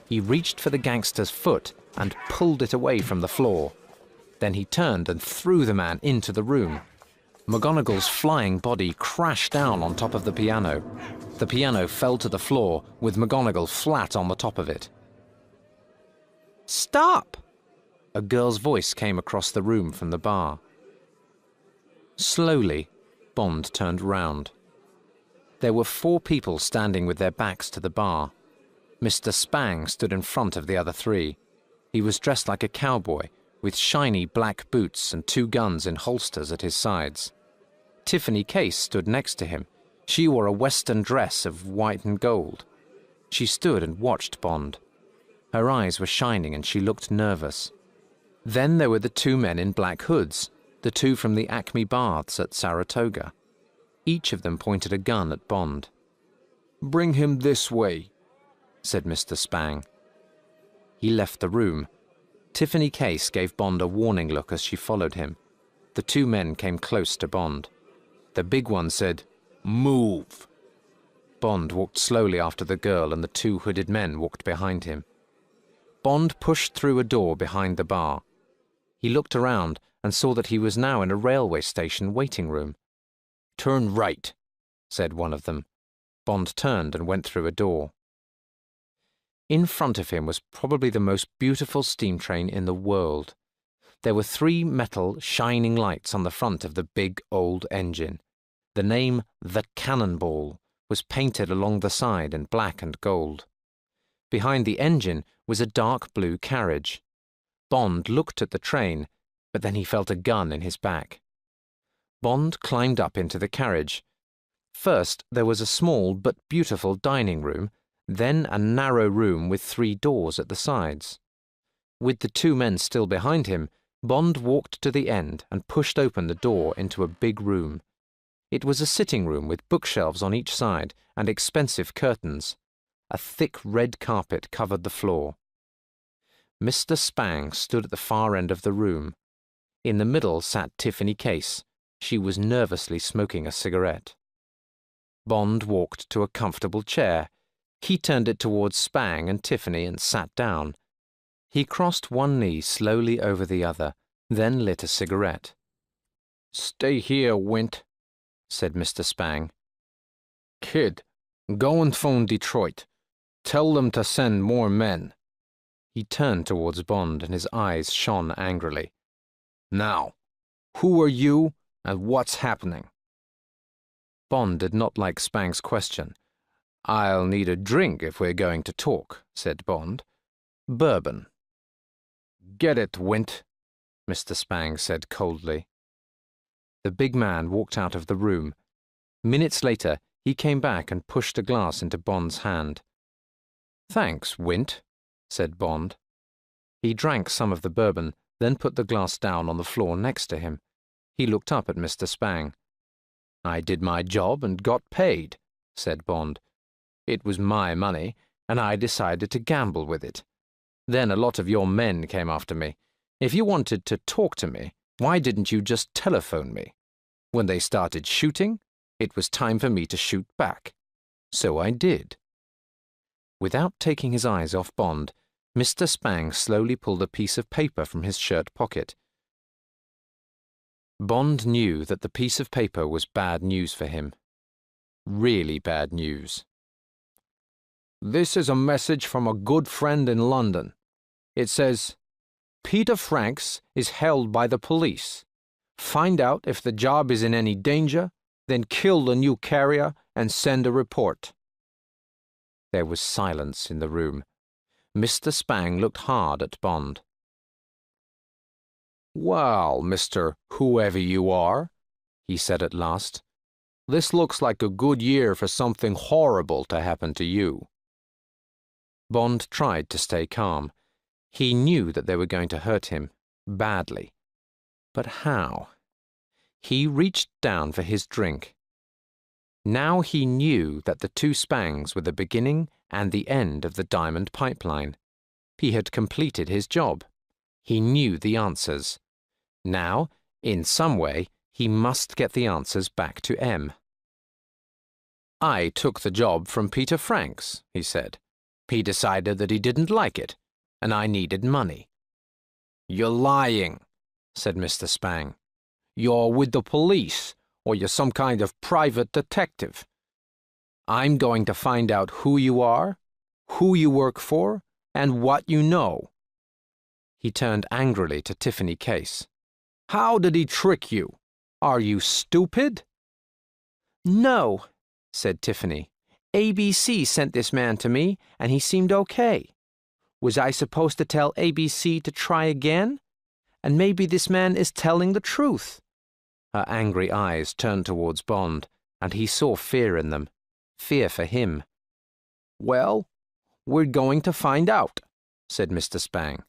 He reached for the gangster's foot and pulled it away from the floor. Then he turned and threw the man into the room. McGonagall's flying body crashed down on top of the piano. The piano fell to the floor, with McGonagall flat on the top of it. "Stop!" A girl's voice came across the room from the bar. Slowly, Bond turned round. There were 4 people standing with their backs to the bar. Mr. Spang stood in front of the other 3. He was dressed like a cowboy, with shiny black boots and 2 guns in holsters at his sides. Tiffany Case stood next to him. She wore a western dress of white and gold. She stood and watched Bond. Her eyes were shining and she looked nervous. Then there were the 2 men in black hoods, the 2 from the Acme Baths at Saratoga. Each of them pointed a gun at Bond. "Bring him this way," said Mr. Spang. He left the room. Tiffany Case gave Bond a warning look as she followed him. The 2 men came close to Bond. The big one said, "Move." Bond walked slowly after the girl and the 2 hooded men walked behind him. Bond pushed through a door behind the bar. He looked around and saw that he was now in a railway station waiting room. "Turn right," said one of them. Bond turned and went through a door. In front of him was probably the most beautiful steam train in the world. There were 3 metal, shining lights on the front of the big old engine. The name The Cannonball was painted along the side in black and gold. Behind the engine was a dark blue carriage. Bond looked at the train, but then he felt a gun in his back. Bond climbed up into the carriage. First, there was a small but beautiful dining room, then a narrow room with 3 doors at the sides. With the 2 men still behind him, Bond walked to the end and pushed open the door into a big room. It was a sitting room with bookshelves on each side and expensive curtains. A thick red carpet covered the floor. Mr. Spang stood at the far end of the room. In the middle sat Tiffany Case. She was nervously smoking a cigarette. Bond walked to a comfortable chair. He turned it towards Spang and Tiffany and sat down. He crossed one knee slowly over the other, then lit a cigarette. "Stay here, Wint," said Mr. Spang. "Kid, go and phone Detroit. Tell them to send more men." He turned towards Bond and his eyes shone angrily. "Now, who are you and what's happening?" Bond did not like Spang's question. "I'll need a drink if we're going to talk," said Bond. "Bourbon." "Get it, Wint," Mr. Spang said coldly. The big man walked out of the room. Minutes later, he came back and pushed a glass into Bond's hand. "Thanks, Wint," said Bond. He drank some of the bourbon, then put the glass down on the floor next to him. He looked up at Mr. Spang. "I did my job and got paid," said Bond. "It was my money, and I decided to gamble with it. Then a lot of your men came after me. If you wanted to talk to me, why didn't you just telephone me? When they started shooting, it was time for me to shoot back. So I did." Without taking his eyes off Bond, Mr. Spang slowly pulled a piece of paper from his shirt pocket. Bond knew that the piece of paper was bad news for him. Really bad news. "This is a message from a good friend in London. It says, 'Peter Franks is held by the police. Find out if the job is in any danger, then kill the new carrier and send a report.'" There was silence in the room. Mr. Spang looked hard at Bond. "Well, Mr. Whoever you are," he said at last, "this looks like a good year for something horrible to happen to you." Bond tried to stay calm. He knew that they were going to hurt him, badly. But how? He reached down for his drink. Now he knew that the 2 Spangs were the beginning and the end of the diamond pipeline. He had completed his job. He knew the answers. Now, in some way, he must get the answers back to M. "I took the job from Peter Franks," he said. "He decided that he didn't like it, and I needed money." "You're lying," said Mr. Spang. "You're with the police, or you're some kind of private detective. I'm going to find out who you are, who you work for, and what you know." He turned angrily to Tiffany Case. "How did he trick you? Are you stupid?" "No," said Tiffany. "ABC sent this man to me, and he seemed okay. Was I supposed to tell ABC to try again? And maybe this man is telling the truth." Her angry eyes turned towards Bond, and he saw fear in them. Fear for him. "Well, we're going to find out," said Mr. Spang.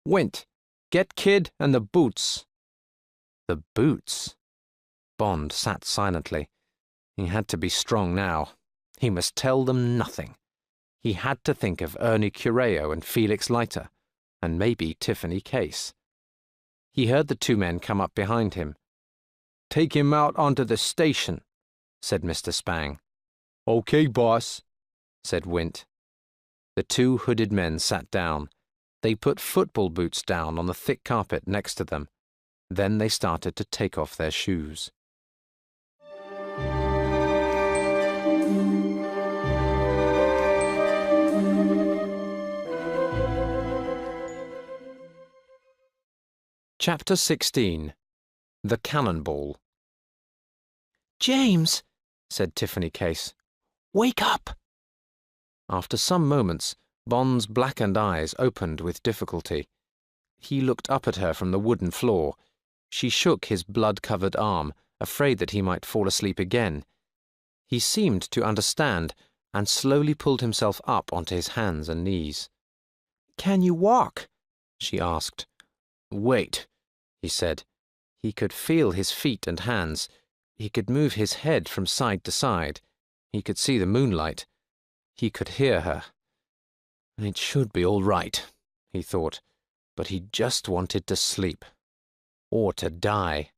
"Wint, get Kid and the boots." The boots? Bond sat silently. He had to be strong now. He must tell them nothing. He had to think of Ernie Cureo and Felix Leiter, and maybe Tiffany Case. He heard the 2 men come up behind him. "Take him out onto the station," said Mr. Spang. "Okay, boss," said Wint. The 2 hooded men sat down. They put football boots down on the thick carpet next to them. Then they started to take off their shoes. Chapter 16. The Cannonball. "James," said Tiffany Case, "wake up!" After some moments, Bond's blackened eyes opened with difficulty. He looked up at her from the wooden floor. She shook his blood-covered arm, afraid that he might fall asleep again. He seemed to understand, and slowly pulled himself up onto his hands and knees. "Can you walk?" she asked. "Wait," he said. He could feel his feet and hands. He could move his head from side to side. He could see the moonlight. He could hear her. It should be all right, he thought, but he just wanted to sleep. Or to die.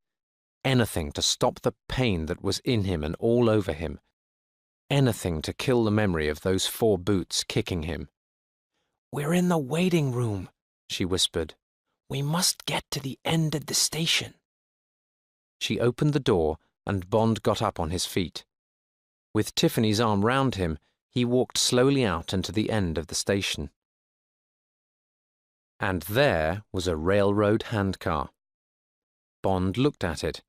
Anything to stop the pain that was in him and all over him. Anything to kill the memory of those 4 boots kicking him. "We're in the waiting room," she whispered. "We must get to the end of the station." She opened the door, and Bond got up on his feet. With Tiffany's arm round him, he walked slowly out into the end of the station. And there was a railroad handcar. Bond looked at it.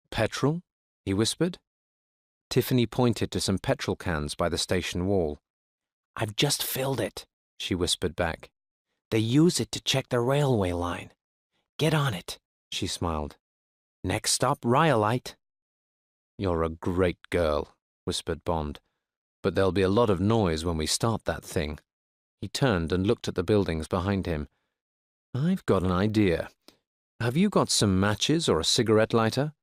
"Petrol?" he whispered. Tiffany pointed to some petrol cans by the station wall. "I've just filled it," she whispered back. "They use it to check the railway line. Get on it," she smiled. "Next stop, Rhyolite." "You're a great girl," whispered Bond. "But there'll be a lot of noise when we start that thing." He turned and looked at the buildings behind him. "I've got an idea. Have you got some matches or a cigarette lighter?"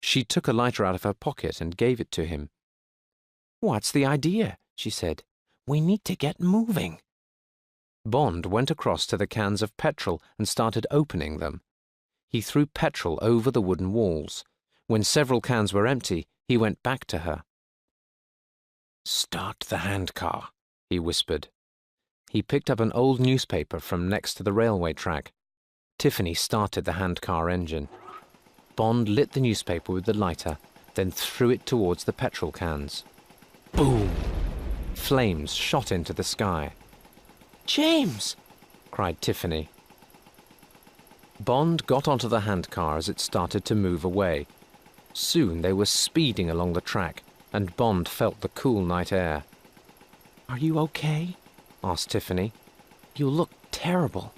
She took a lighter out of her pocket and gave it to him. "What's the idea?" she said. "We need to get moving." Bond went across to the cans of petrol and started opening them. He threw petrol over the wooden walls. When several cans were empty, he went back to her. "Start the handcar," he whispered. He picked up an old newspaper from next to the railway track. Tiffany started the handcar engine. Bond lit the newspaper with the lighter, then threw it towards the petrol cans. Boom! Flames shot into the sky. "James!" cried Tiffany. Bond got onto the handcar as it started to move away. Soon they were speeding along the track, and Bond felt the cool night air. "Are you okay?" asked Tiffany. "You look terrible."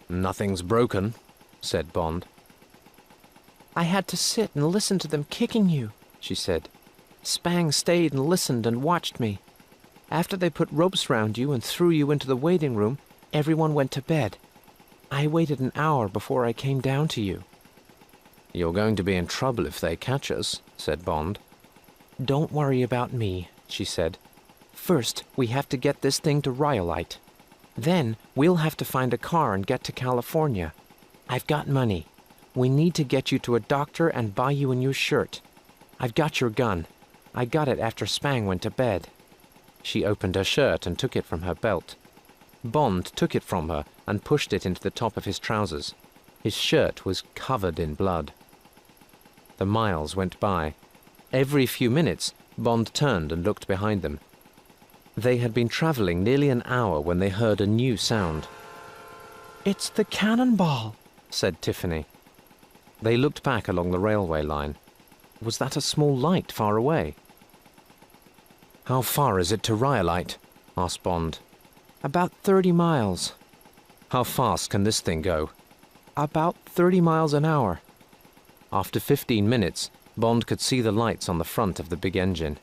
"Nothing's broken," said Bond. "I had to sit and listen to them kicking you," she said. "Spang stayed and listened and watched me. After they put ropes round you and threw you into the waiting room, everyone went to bed. I waited an hour before I came down to you." "You're going to be in trouble if they catch us," said Bond. "Don't worry about me," she said. "First, we have to get this thing to Rhyolite. Then, we'll have to find a car and get to California. I've got money. We need to get you to a doctor and buy you a new shirt. I've got your gun. I got it after Spang went to bed." She opened her shirt and took it from her belt. Bond took it from her and pushed it into the top of his trousers. His shirt was covered in blood. The miles went by. Every few minutes, Bond turned and looked behind them. They had been traveling nearly an hour when they heard a new sound. "It's the cannonball," said Tiffany. They looked back along the railway line. Was that a small light far away? "How far is it to Rhyolite?" asked Bond. "About 30 miles. "How fast can this thing go?" "About 30 miles an hour." After 15 minutes, Bond could see the lights on the front of the big engine.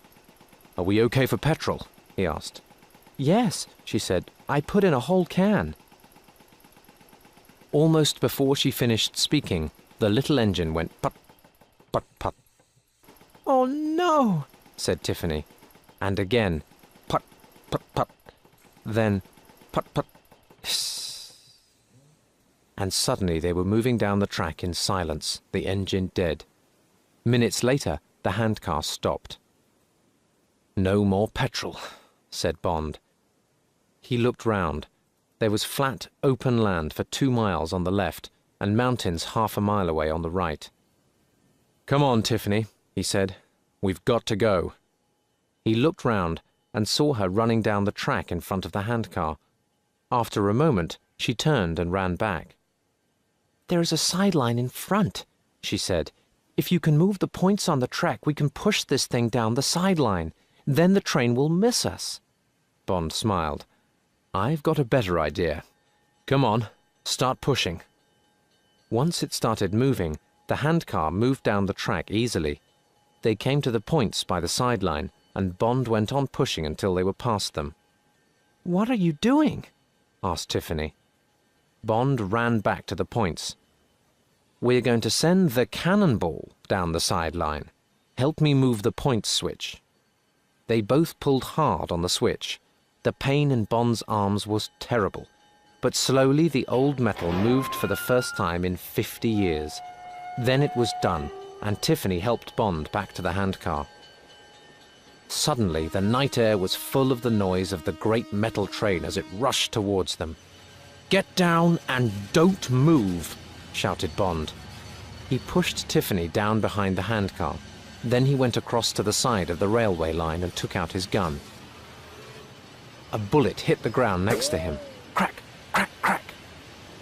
"Are we okay for petrol?" he asked. "Yes," she said. "I put in a whole can." Almost before she finished speaking, the little engine went put, put, put. "Oh, no," said Tiffany. And again, put, put, put. Then, put, put, hiss. And suddenly they were moving down the track in silence, the engine dead. Minutes later, the handcar stopped. "No more petrol," said Bond. He looked round. There was flat, open land for 2 miles on the left, and mountains half a mile away on the right. "Come on, Tiffany," he said. "We've got to go." He looked round and saw her running down the track in front of the handcar. After a moment, she turned and ran back. "There's a sideline in front," she said. "If you can move the points on the track, we can push this thing down the sideline. Then the train will miss us." Bond smiled. "I've got a better idea. Come on, start pushing." Once it started moving, the handcar moved down the track easily. They came to the points by the sideline, and Bond went on pushing until they were past them. "What are you doing?" asked Tiffany. Bond ran back to the points. "We're going to send the cannonball down the sideline. Help me move the points switch." They both pulled hard on the switch. The pain in Bond's arms was terrible, but slowly the old metal moved for the first time in 50 years. Then it was done, and Tiffany helped Bond back to the handcar. Suddenly, the night air was full of the noise of the great metal train as it rushed towards them. "Get down and don't move!" shouted Bond. He pushed Tiffany down behind the handcar. Then he went across to the side of the railway line and took out his gun. A bullet hit the ground next to him. Crack, crack, crack.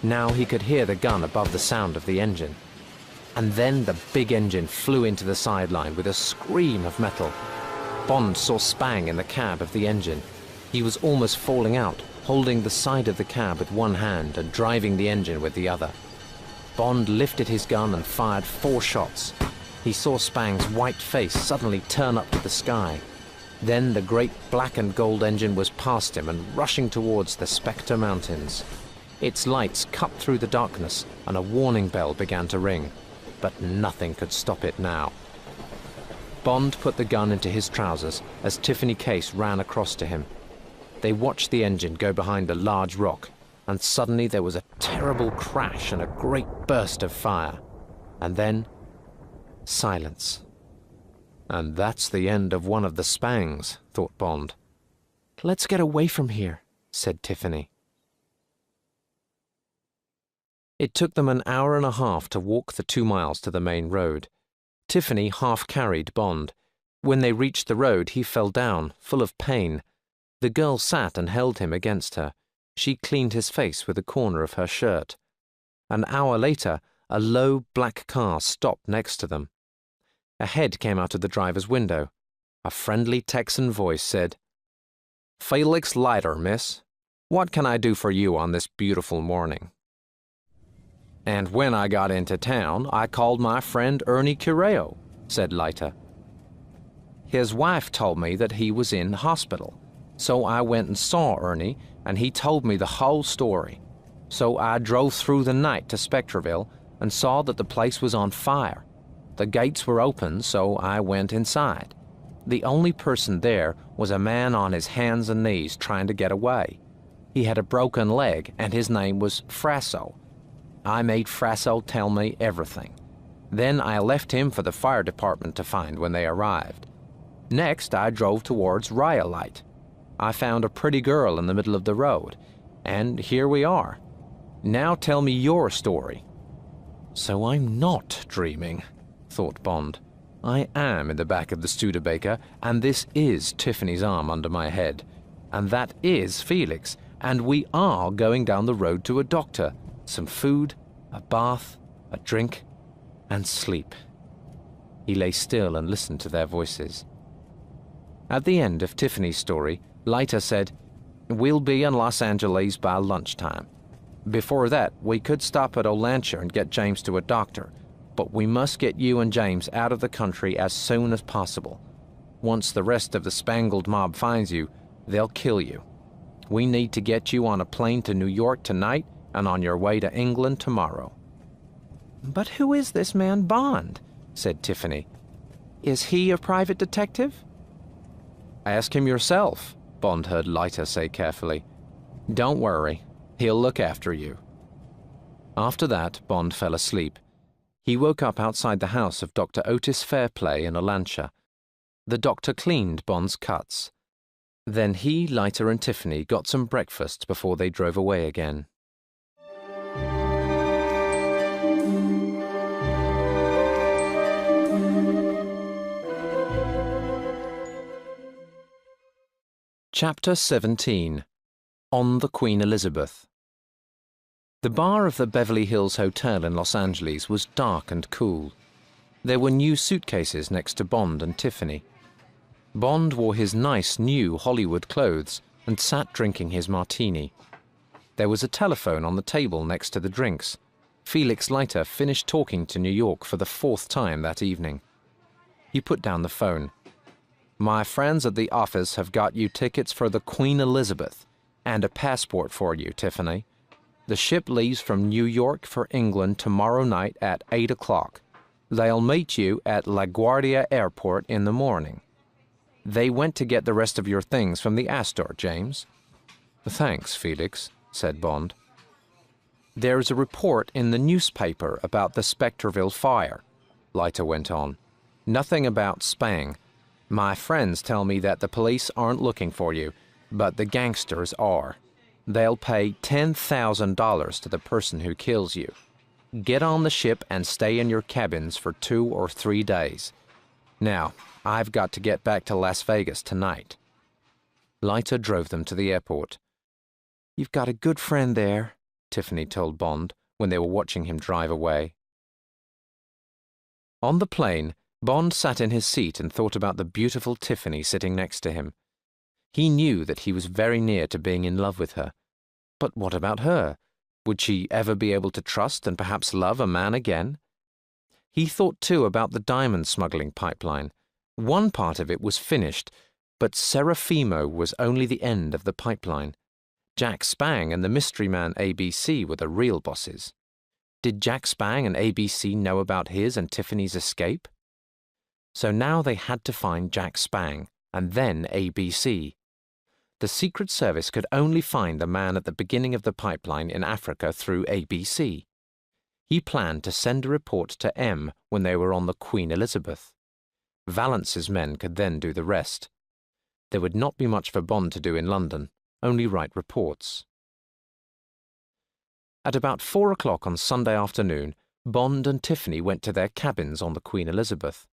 Now he could hear the gun above the sound of the engine. And then the big engine flew into the sideline with a scream of metal. Bond saw Spang in the cab of the engine. He was almost falling out, holding the side of the cab with one hand and driving the engine with the other. Bond lifted his gun and fired 4 shots. He saw Spang's white face suddenly turn up to the sky. Then the great black and gold engine was past him and rushing towards the Spectre Mountains. Its lights cut through the darkness and a warning bell began to ring, but nothing could stop it now. Bond put the gun into his trousers as Tiffany Case ran across to him. They watched the engine go behind a large rock, and suddenly there was a terrible crash and a great burst of fire. And then silence. "And that's the end of one of the Spangs," thought Bond. "Let's get away from here," said Tiffany. It took them an hour and a half to walk the 2 miles to the main road. Tiffany half-carried Bond. When they reached the road, he fell down, full of pain. The girl sat and held him against her. She cleaned his face with a corner of her shirt. An hour later, a low black car stopped next to them. A head came out of the driver's window. A friendly Texan voice said, "Felix Leiter, miss. What can I do for you on this beautiful morning?" "And when I got into town, I called my friend Ernie Cureo," said Leiter. "His wife told me that he was in hospital, so I went and saw Ernie, and he told me the whole story. So I drove through the night to Spectreville and saw that the place was on fire. The gates were open, so I went inside. The only person there was a man on his hands and knees trying to get away. He had a broken leg, and his name was Frasso. I made Frasso tell me everything. Then I left him for the fire department to find when they arrived. Next, I drove towards Rhyolite. I found a pretty girl in the middle of the road, and here we are. Now tell me your story." "So I'm not dreaming," thought Bond. "I am in the back of the Studebaker, and this is Tiffany's arm under my head. And that is Felix, and we are going down the road to a doctor, some food, a bath, a drink, and sleep." He lay still and listened to their voices. At the end of Tiffany's story, Leiter said, "We'll be in Los Angeles by lunchtime. Before that, we could stop at Olancha and get James to a doctor, but we must get you and James out of the country as soon as possible. Once the rest of the Spangled Mob finds you, they'll kill you. We need to get you on a plane to New York tonight and on your way to England tomorrow." "But who is this man Bond?" said Tiffany. "Is he a private detective?" "Ask him yourself," Bond heard Leiter say carefully. "Don't worry, he'll look after you." After that, Bond fell asleep. He woke up outside the house of Dr. Otis Fairplay in Olancha. The doctor cleaned Bond's cuts. Then he, Leiter, and Tiffany got some breakfast before they drove away again. Chapter 17. On the Queen Elizabeth. The bar of the Beverly Hills Hotel in Los Angeles was dark and cool. There were new suitcases next to Bond and Tiffany. Bond wore his nice new Hollywood clothes and sat drinking his martini. There was a telephone on the table next to the drinks. Felix Leiter finished talking to New York for the 4th time that evening. He put down the phone. "My friends at the office have got you tickets for the Queen Elizabeth and a passport for you, Tiffany. The ship leaves from New York for England tomorrow night at 8 o'clock. They'll meet you at LaGuardia Airport in the morning. They went to get the rest of your things from the Astor, James." "Thanks, Felix," said Bond. "There's a report in the newspaper about the Spectreville fire," Leiter went on. "Nothing about Spang. My friends tell me that the police aren't looking for you, but the gangsters are. They'll pay $10,000 to the person who kills you. Get on the ship and stay in your cabins for 2 or 3 days. Now, I've got to get back to Las Vegas tonight." Leiter drove them to the airport. "You've got a good friend there," Tiffany told Bond when they were watching him drive away. On the plane, Bond sat in his seat and thought about the beautiful Tiffany sitting next to him. He knew that he was very near to being in love with her. But what about her? Would she ever be able to trust and perhaps love a man again? He thought too about the diamond smuggling pipeline. One part of it was finished, but Serafimo was only the end of the pipeline. Jack Spang and the mystery man ABC were the real bosses. Did Jack Spang and ABC know about his and Tiffany's escape? So now they had to find Jack Spang, and then ABC. The Secret Service could only find the man at the beginning of the pipeline in Africa through ABC. He planned to send a report to M when they were on the Queen Elizabeth. Valance's men could then do the rest. There would not be much for Bond to do in London, only write reports. At about 4 o'clock on Sunday afternoon, Bond and Tiffany went to their cabins on the Queen Elizabeth.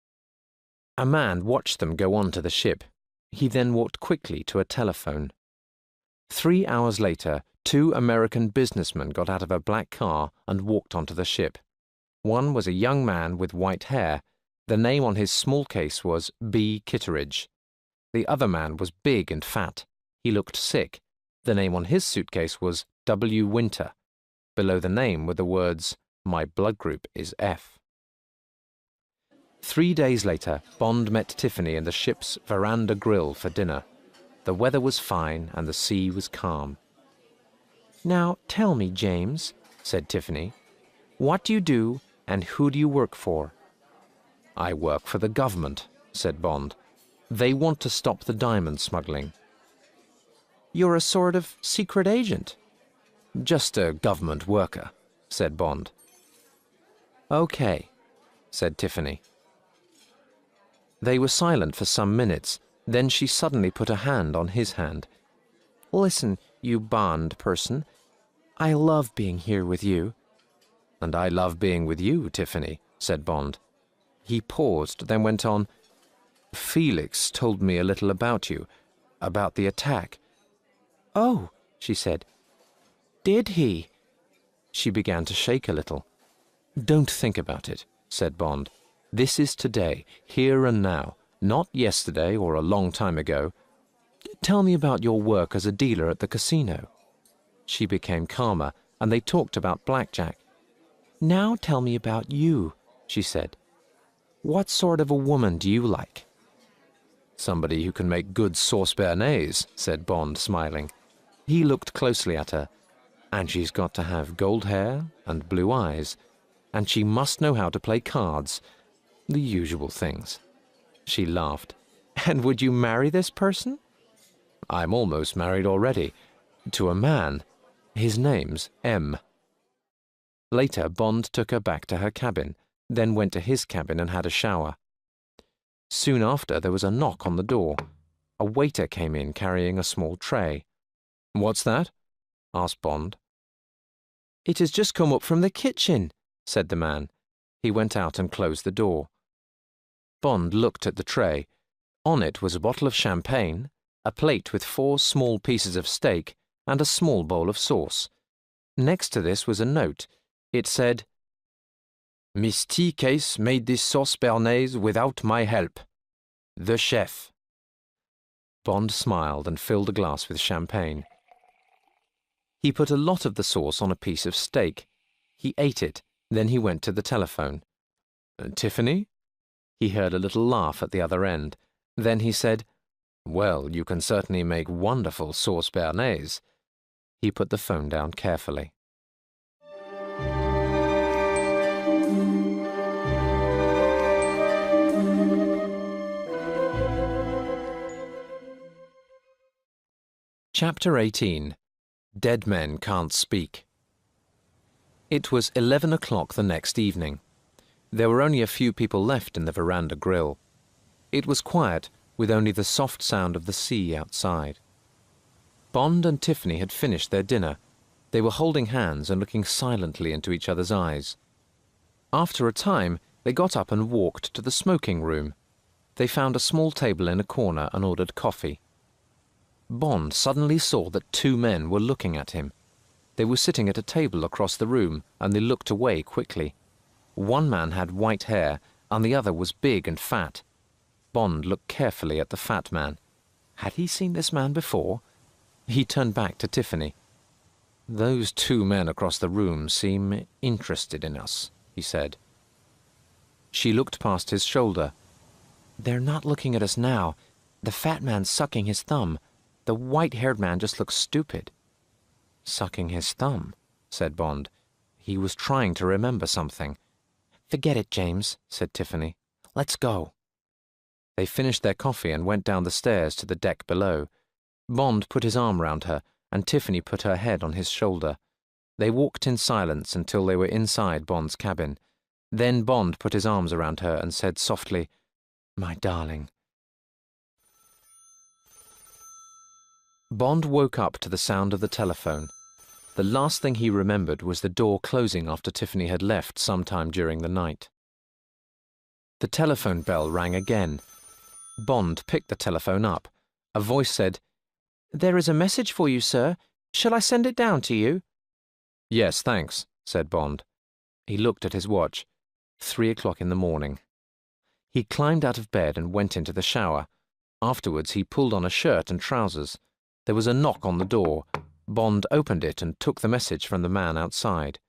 A man watched them go on to the ship. He then walked quickly to a telephone. 3 hours later, 2 American businessmen got out of a black car and walked onto the ship. One was a young man with white hair. The name on his small case was B. Kitteridge. The other man was big and fat. He looked sick. The name on his suitcase was W. Winter. Below the name were the words, "My blood group is F." 3 days later, Bond met Tiffany in the ship's veranda grill for dinner. The weather was fine and the sea was calm. "Now tell me, James," said Tiffany, "what do you do and who do you work for?" "I work for the government," said Bond. "They want to stop the diamond smuggling." "You're a sort of secret agent?" "Just a government worker," said Bond. "Okay," said Tiffany. They were silent for some minutes. Then she suddenly put a hand on his hand. "Listen, you Bond person, I love being here with you." "And I love being with you, Tiffany," said Bond. He paused, then went on, "Felix told me a little about you, about the attack." "Oh," she said. "Did he?" She began to shake a little. "Don't think about it," said Bond. "This is today, here and now, not yesterday or a long time ago. Tell me about your work as a dealer at the casino." She became calmer, and they talked about blackjack. "Now tell me about you," she said. "What sort of a woman do you like?" "Somebody who can make good sauce béarnaise," said Bond, smiling. He looked closely at her. "And she's got to have gold hair and blue eyes, and she must know how to play cards. The usual things." She laughed. "And would you marry this person?" "I'm almost married already. To a man. His name's M." Later, Bond took her back to her cabin, then went to his cabin and had a shower. Soon after, there was a knock on the door. A waiter came in carrying a small tray. "What's that?" asked Bond. "It has just come up from the kitchen," said the man. He went out and closed the door. Bond looked at the tray. On it was a bottle of champagne, a plate with 4 small pieces of steak, and a small bowl of sauce. Next to this was a note. It said, "Miss T. Case made this sauce béarnaise without my help. The chef." Bond smiled and filled a glass with champagne. He put a lot of the sauce on a piece of steak. He ate it, then he went to the telephone. "Tiffany?" He heard a little laugh at the other end. Then he said, "Well, you can certainly make wonderful sauce béarnaise." He put the phone down carefully. Chapter 18. Dead Men Can't Speak. It was 11 o'clock the next evening. There were only a few people left in the veranda grill. It was quiet, with only the soft sound of the sea outside. Bond and Tiffany had finished their dinner. They were holding hands and looking silently into each other's eyes. After a time, they got up and walked to the smoking room. They found a small table in a corner and ordered coffee. Bond suddenly saw that two men were looking at him. They were sitting at a table across the room, and they looked away quickly. One man had white hair, and the other was big and fat. Bond looked carefully at the fat man. Had he seen this man before? He turned back to Tiffany. "Those two men across the room seem interested in us," he said. She looked past his shoulder. "They're not looking at us now. The fat man's sucking his thumb. The white-haired man just looks stupid." "Sucking his thumb," said Bond. He was trying to remember something. "Forget it, James," said Tiffany. "Let's go." They finished their coffee and went down the stairs to the deck below. Bond put his arm round her, and Tiffany put her head on his shoulder. They walked in silence until they were inside Bond's cabin. Then Bond put his arms around her and said softly, "My darling." Bond woke up to the sound of the telephone. The last thing he remembered was the door closing after Tiffany had left sometime during the night. The telephone bell rang again. Bond picked the telephone up. A voice said, "There is a message for you, sir. Shall I send it down to you?" "Yes, thanks," said Bond. He looked at his watch. 3 o'clock in the morning. He climbed out of bed and went into the shower. Afterwards he pulled on a shirt and trousers. There was a knock on the door. Bond opened it and took the message from the man outside.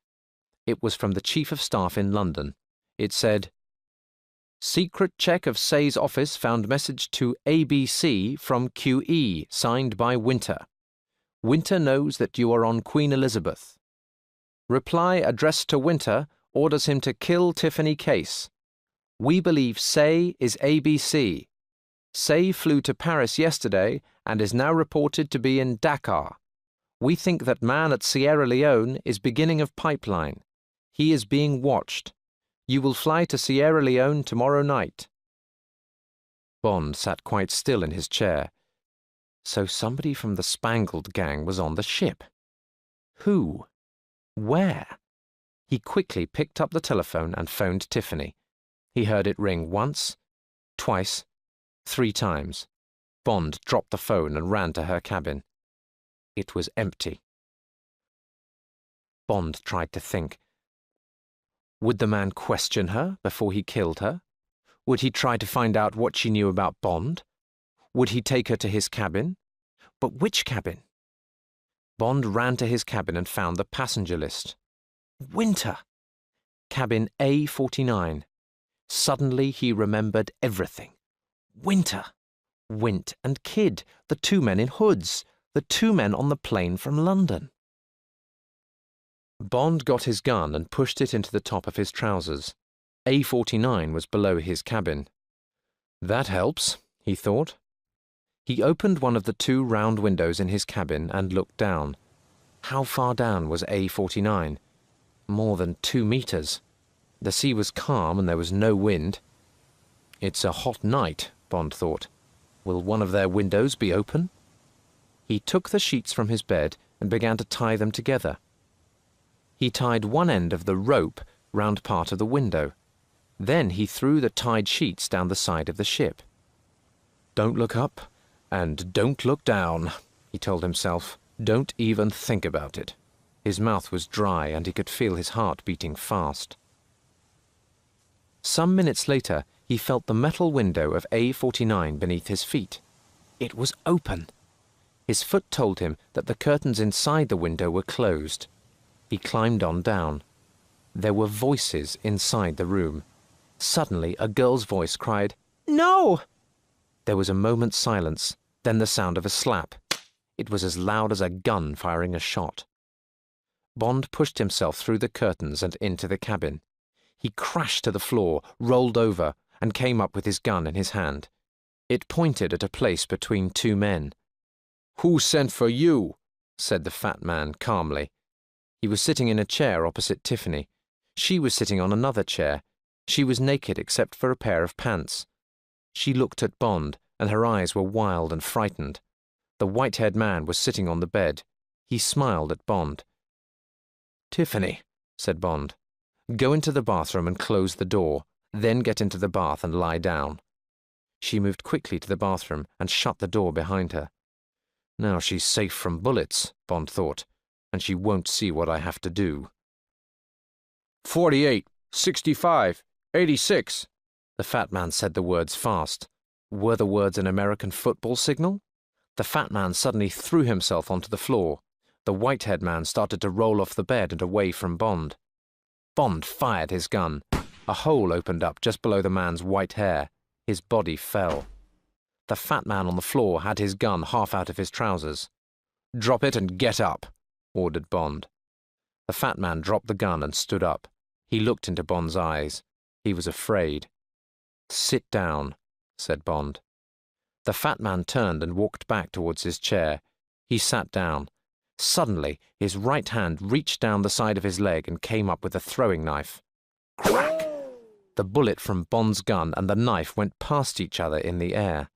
It was from the Chief of Staff in London. It said, "Secret check of Say's office found message to ABC from QE, signed by Winter. Winter knows that you are on Queen Elizabeth. Reply addressed to Winter orders him to kill Tiffany Case. We believe Say is ABC. Say flew to Paris yesterday and is now reported to be in Dakar. We think that man at Sierra Leone is beginning of pipeline. He is being watched. You will fly to Sierra Leone tomorrow night." Bond sat quite still in his chair. So somebody from the Spangled Gang was on the ship. Who? Where? He quickly picked up the telephone and phoned Tiffany. He heard it ring once, twice, 3 times. Bond dropped the phone and ran to her cabin. It was empty. Bond tried to think. Would the man question her before he killed her? Would he try to find out what she knew about Bond? Would he take her to his cabin? But which cabin? Bond ran to his cabin and found the passenger list. Winter! Cabin A49. Suddenly he remembered everything. Winter! Wint and Kidd, the 2 men in hoods, the 2 men on the plane from London. Bond got his gun and pushed it into the top of his trousers. A49 was below his cabin. That helps, he thought. He opened one of the 2 round windows in his cabin and looked down. How far down was A49? More than 2 meters. The sea was calm and there was no wind. It's a hot night, Bond thought. Will one of their windows be open? He took the sheets from his bed and began to tie them together. He tied one end of the rope round part of the window. Then he threw the tied sheets down the side of the ship. Don't look up and don't look down, he told himself. Don't even think about it. His mouth was dry and he could feel his heart beating fast. Some minutes later, he felt the metal window of A49 beneath his feet. It was open. His foot told him that the curtains inside the window were closed. He climbed on down. There were voices inside the room. Suddenly, a girl's voice cried, "No!" There was a moment's silence, then the sound of a slap. It was as loud as a gun firing a shot. Bond pushed himself through the curtains and into the cabin. He crashed to the floor, rolled over, and came up with his gun in his hand. It pointed at a place between two men. "Who sent for you?" said the fat man calmly. He was sitting in a chair opposite Tiffany. She was sitting on another chair. She was naked except for a pair of pants. She looked at Bond, and her eyes were wild and frightened. The white-haired man was sitting on the bed. He smiled at Bond. "Tiffany," said Bond, "go into the bathroom and close the door, then get into the bath and lie down." She moved quickly to the bathroom and shut the door behind her. Now she's safe from bullets, Bond thought, and she won't see what I have to do. 48, 65, 86. The fat man said the words fast. Were the words an American football signal? The fat man suddenly threw himself onto the floor. The white-haired man started to roll off the bed and away from Bond. Bond fired his gun. A hole opened up just below the man's white hair. His body fell. The fat man on the floor had his gun half out of his trousers. "Drop it and get up," ordered Bond. The fat man dropped the gun and stood up. He looked into Bond's eyes. He was afraid. "Sit down," said Bond. The fat man turned and walked back towards his chair. He sat down. Suddenly, his right hand reached down the side of his leg and came up with a throwing knife. Crack! The bullet from Bond's gun and the knife went past each other in the air.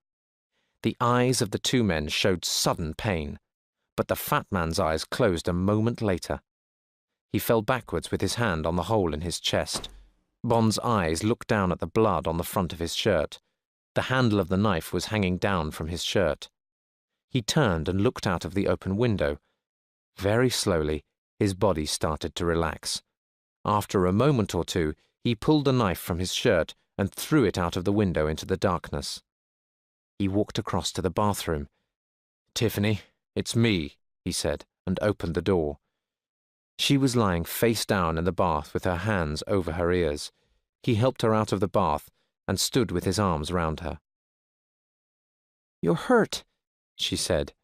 The eyes of the two men showed sudden pain, but the fat man's eyes closed a moment later. He fell backwards with his hand on the hole in his chest. Bond's eyes looked down at the blood on the front of his shirt. The handle of the knife was hanging down from his shirt. He turned and looked out of the open window. Very slowly, his body started to relax. After a moment or two, he pulled the knife from his shirt and threw it out of the window into the darkness. He walked across to the bathroom. "Tiffany, it's me," he said, and opened the door. She was lying face down in the bath with her hands over her ears. He helped her out of the bath and stood with his arms round her. "You're hurt," she said.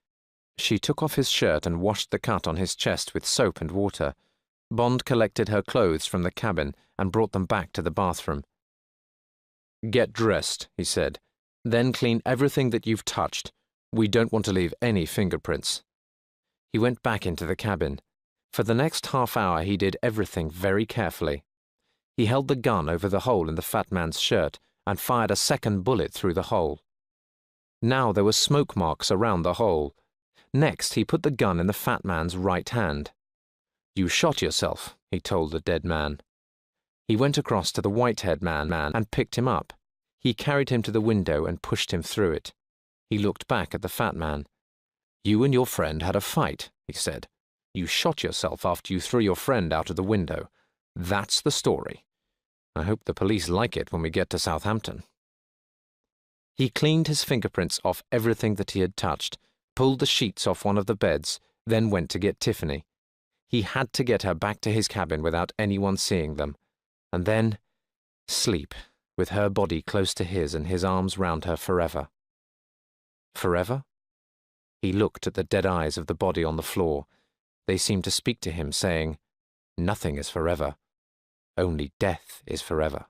She took off his shirt and washed the cut on his chest with soap and water. Bond collected her clothes from the cabin and brought them back to the bathroom. "Get dressed," he said. "Then clean everything that you've touched. We don't want to leave any fingerprints." He went back into the cabin. For the next half hour he did everything very carefully. He held the gun over the hole in the fat man's shirt and fired a second bullet through the hole. Now there were smoke marks around the hole. Next, he put the gun in the fat man's right hand. "You shot yourself," he told the dead man. He went across to the white-haired man and picked him up. He carried him to the window and pushed him through it. He looked back at the fat man. "You and your friend had a fight," he said. "You shot yourself after you threw your friend out of the window. That's the story. I hope the police like it when we get to Southampton." He cleaned his fingerprints off everything that he had touched, pulled the sheets off one of the beds, then went to get Tiffany. He had to get her back to his cabin without anyone seeing them, and then sleep, with her body close to his and his arms round her forever. Forever? He looked at the dead eyes of the body on the floor. They seemed to speak to him, saying, "Nothing is forever. Only death is forever."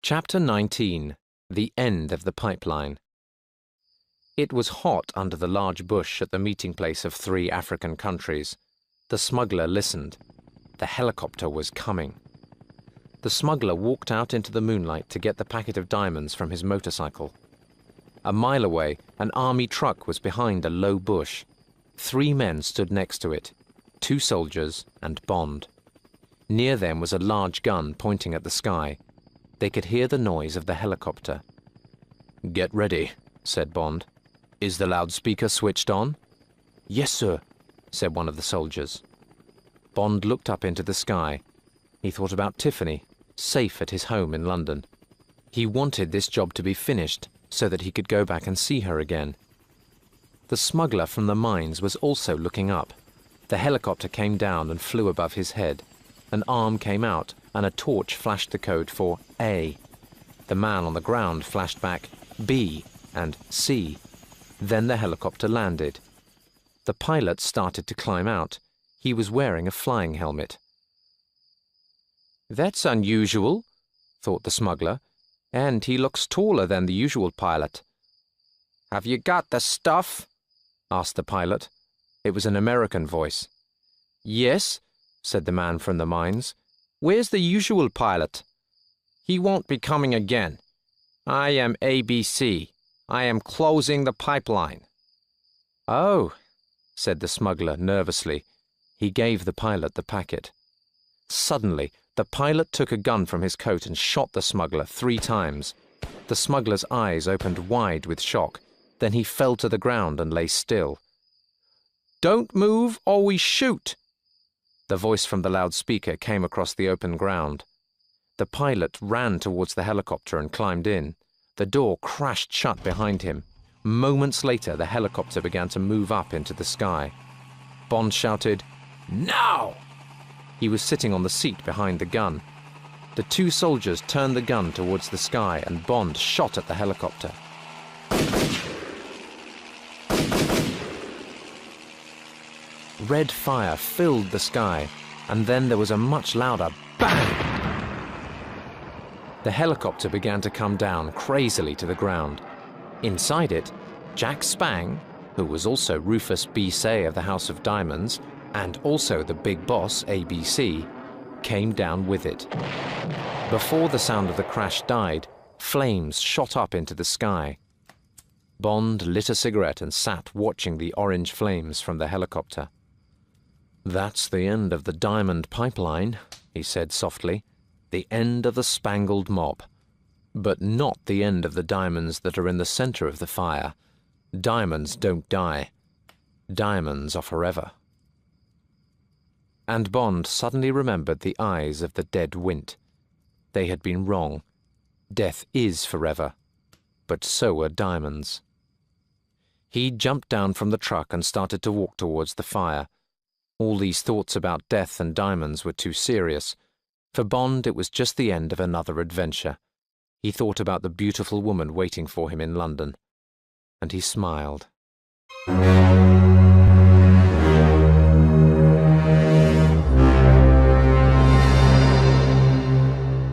Chapter 19. The End of the Pipeline. It was hot under the large bush at the meeting place of 3 African countries. The smuggler listened. The helicopter was coming. The smuggler walked out into the moonlight to get the packet of diamonds from his motorcycle. A mile away, an army truck was behind a low bush. 3 men stood next to it, 2 soldiers and Bond. Near them was a large gun pointing at the sky. They could hear the noise of the helicopter. "Get ready," said Bond. "Is the loudspeaker switched on?" "Yes, sir," said one of the soldiers. Bond looked up into the sky. He thought about Tiffany, safe at his home in London. He wanted this job to be finished so that he could go back and see her again. The smuggler from the mines was also looking up. The helicopter came down and flew above his head. An arm came out and a torch flashed the code for A. The man on the ground flashed back B and C. Then the helicopter landed. The pilot started to climb out. He was wearing a flying helmet. "That's unusual," thought the smuggler, "and he looks taller than the usual pilot." "Have you got the stuff?" asked the pilot. It was an American voice. "Yes," said the man from the mines. "Where's the usual pilot?" "He won't be coming again. I am ABC. I am closing the pipeline." "Oh," said the smuggler nervously. He gave the pilot the packet. Suddenly, the pilot took a gun from his coat and shot the smuggler 3 times. The smuggler's eyes opened wide with shock. Then he fell to the ground and lay still. "Don't move or we shoot!" The voice from the loudspeaker came across the open ground. The pilot ran towards the helicopter and climbed in. The door crashed shut behind him. Moments later, the helicopter began to move up into the sky. Bond shouted, "Now!" He was sitting on the seat behind the gun. The 2 soldiers turned the gun towards the sky and Bond shot at the helicopter. Red fire filled the sky, and then there was a much louder bang! The helicopter began to come down crazily to the ground. Inside it, Jack Spang, who was also Rufus B. Say of the House of Diamonds, and also the big boss, ABC, came down with it. Before the sound of the crash died, flames shot up into the sky. Bond lit a cigarette and sat watching the orange flames from the helicopter. "That's the end of the diamond pipeline," he said softly. "The end of the Spangled Mob. But not the end of the diamonds that are in the center of the fire. Diamonds don't die. Diamonds are forever." And Bond suddenly remembered the eyes of the dead Wint. They had been wrong. Death is forever, but so are diamonds. He jumped down from the truck and started to walk towards the fire. All these thoughts about death and diamonds were too serious. For Bond, it was just the end of another adventure. He thought about the beautiful woman waiting for him in London, and he smiled.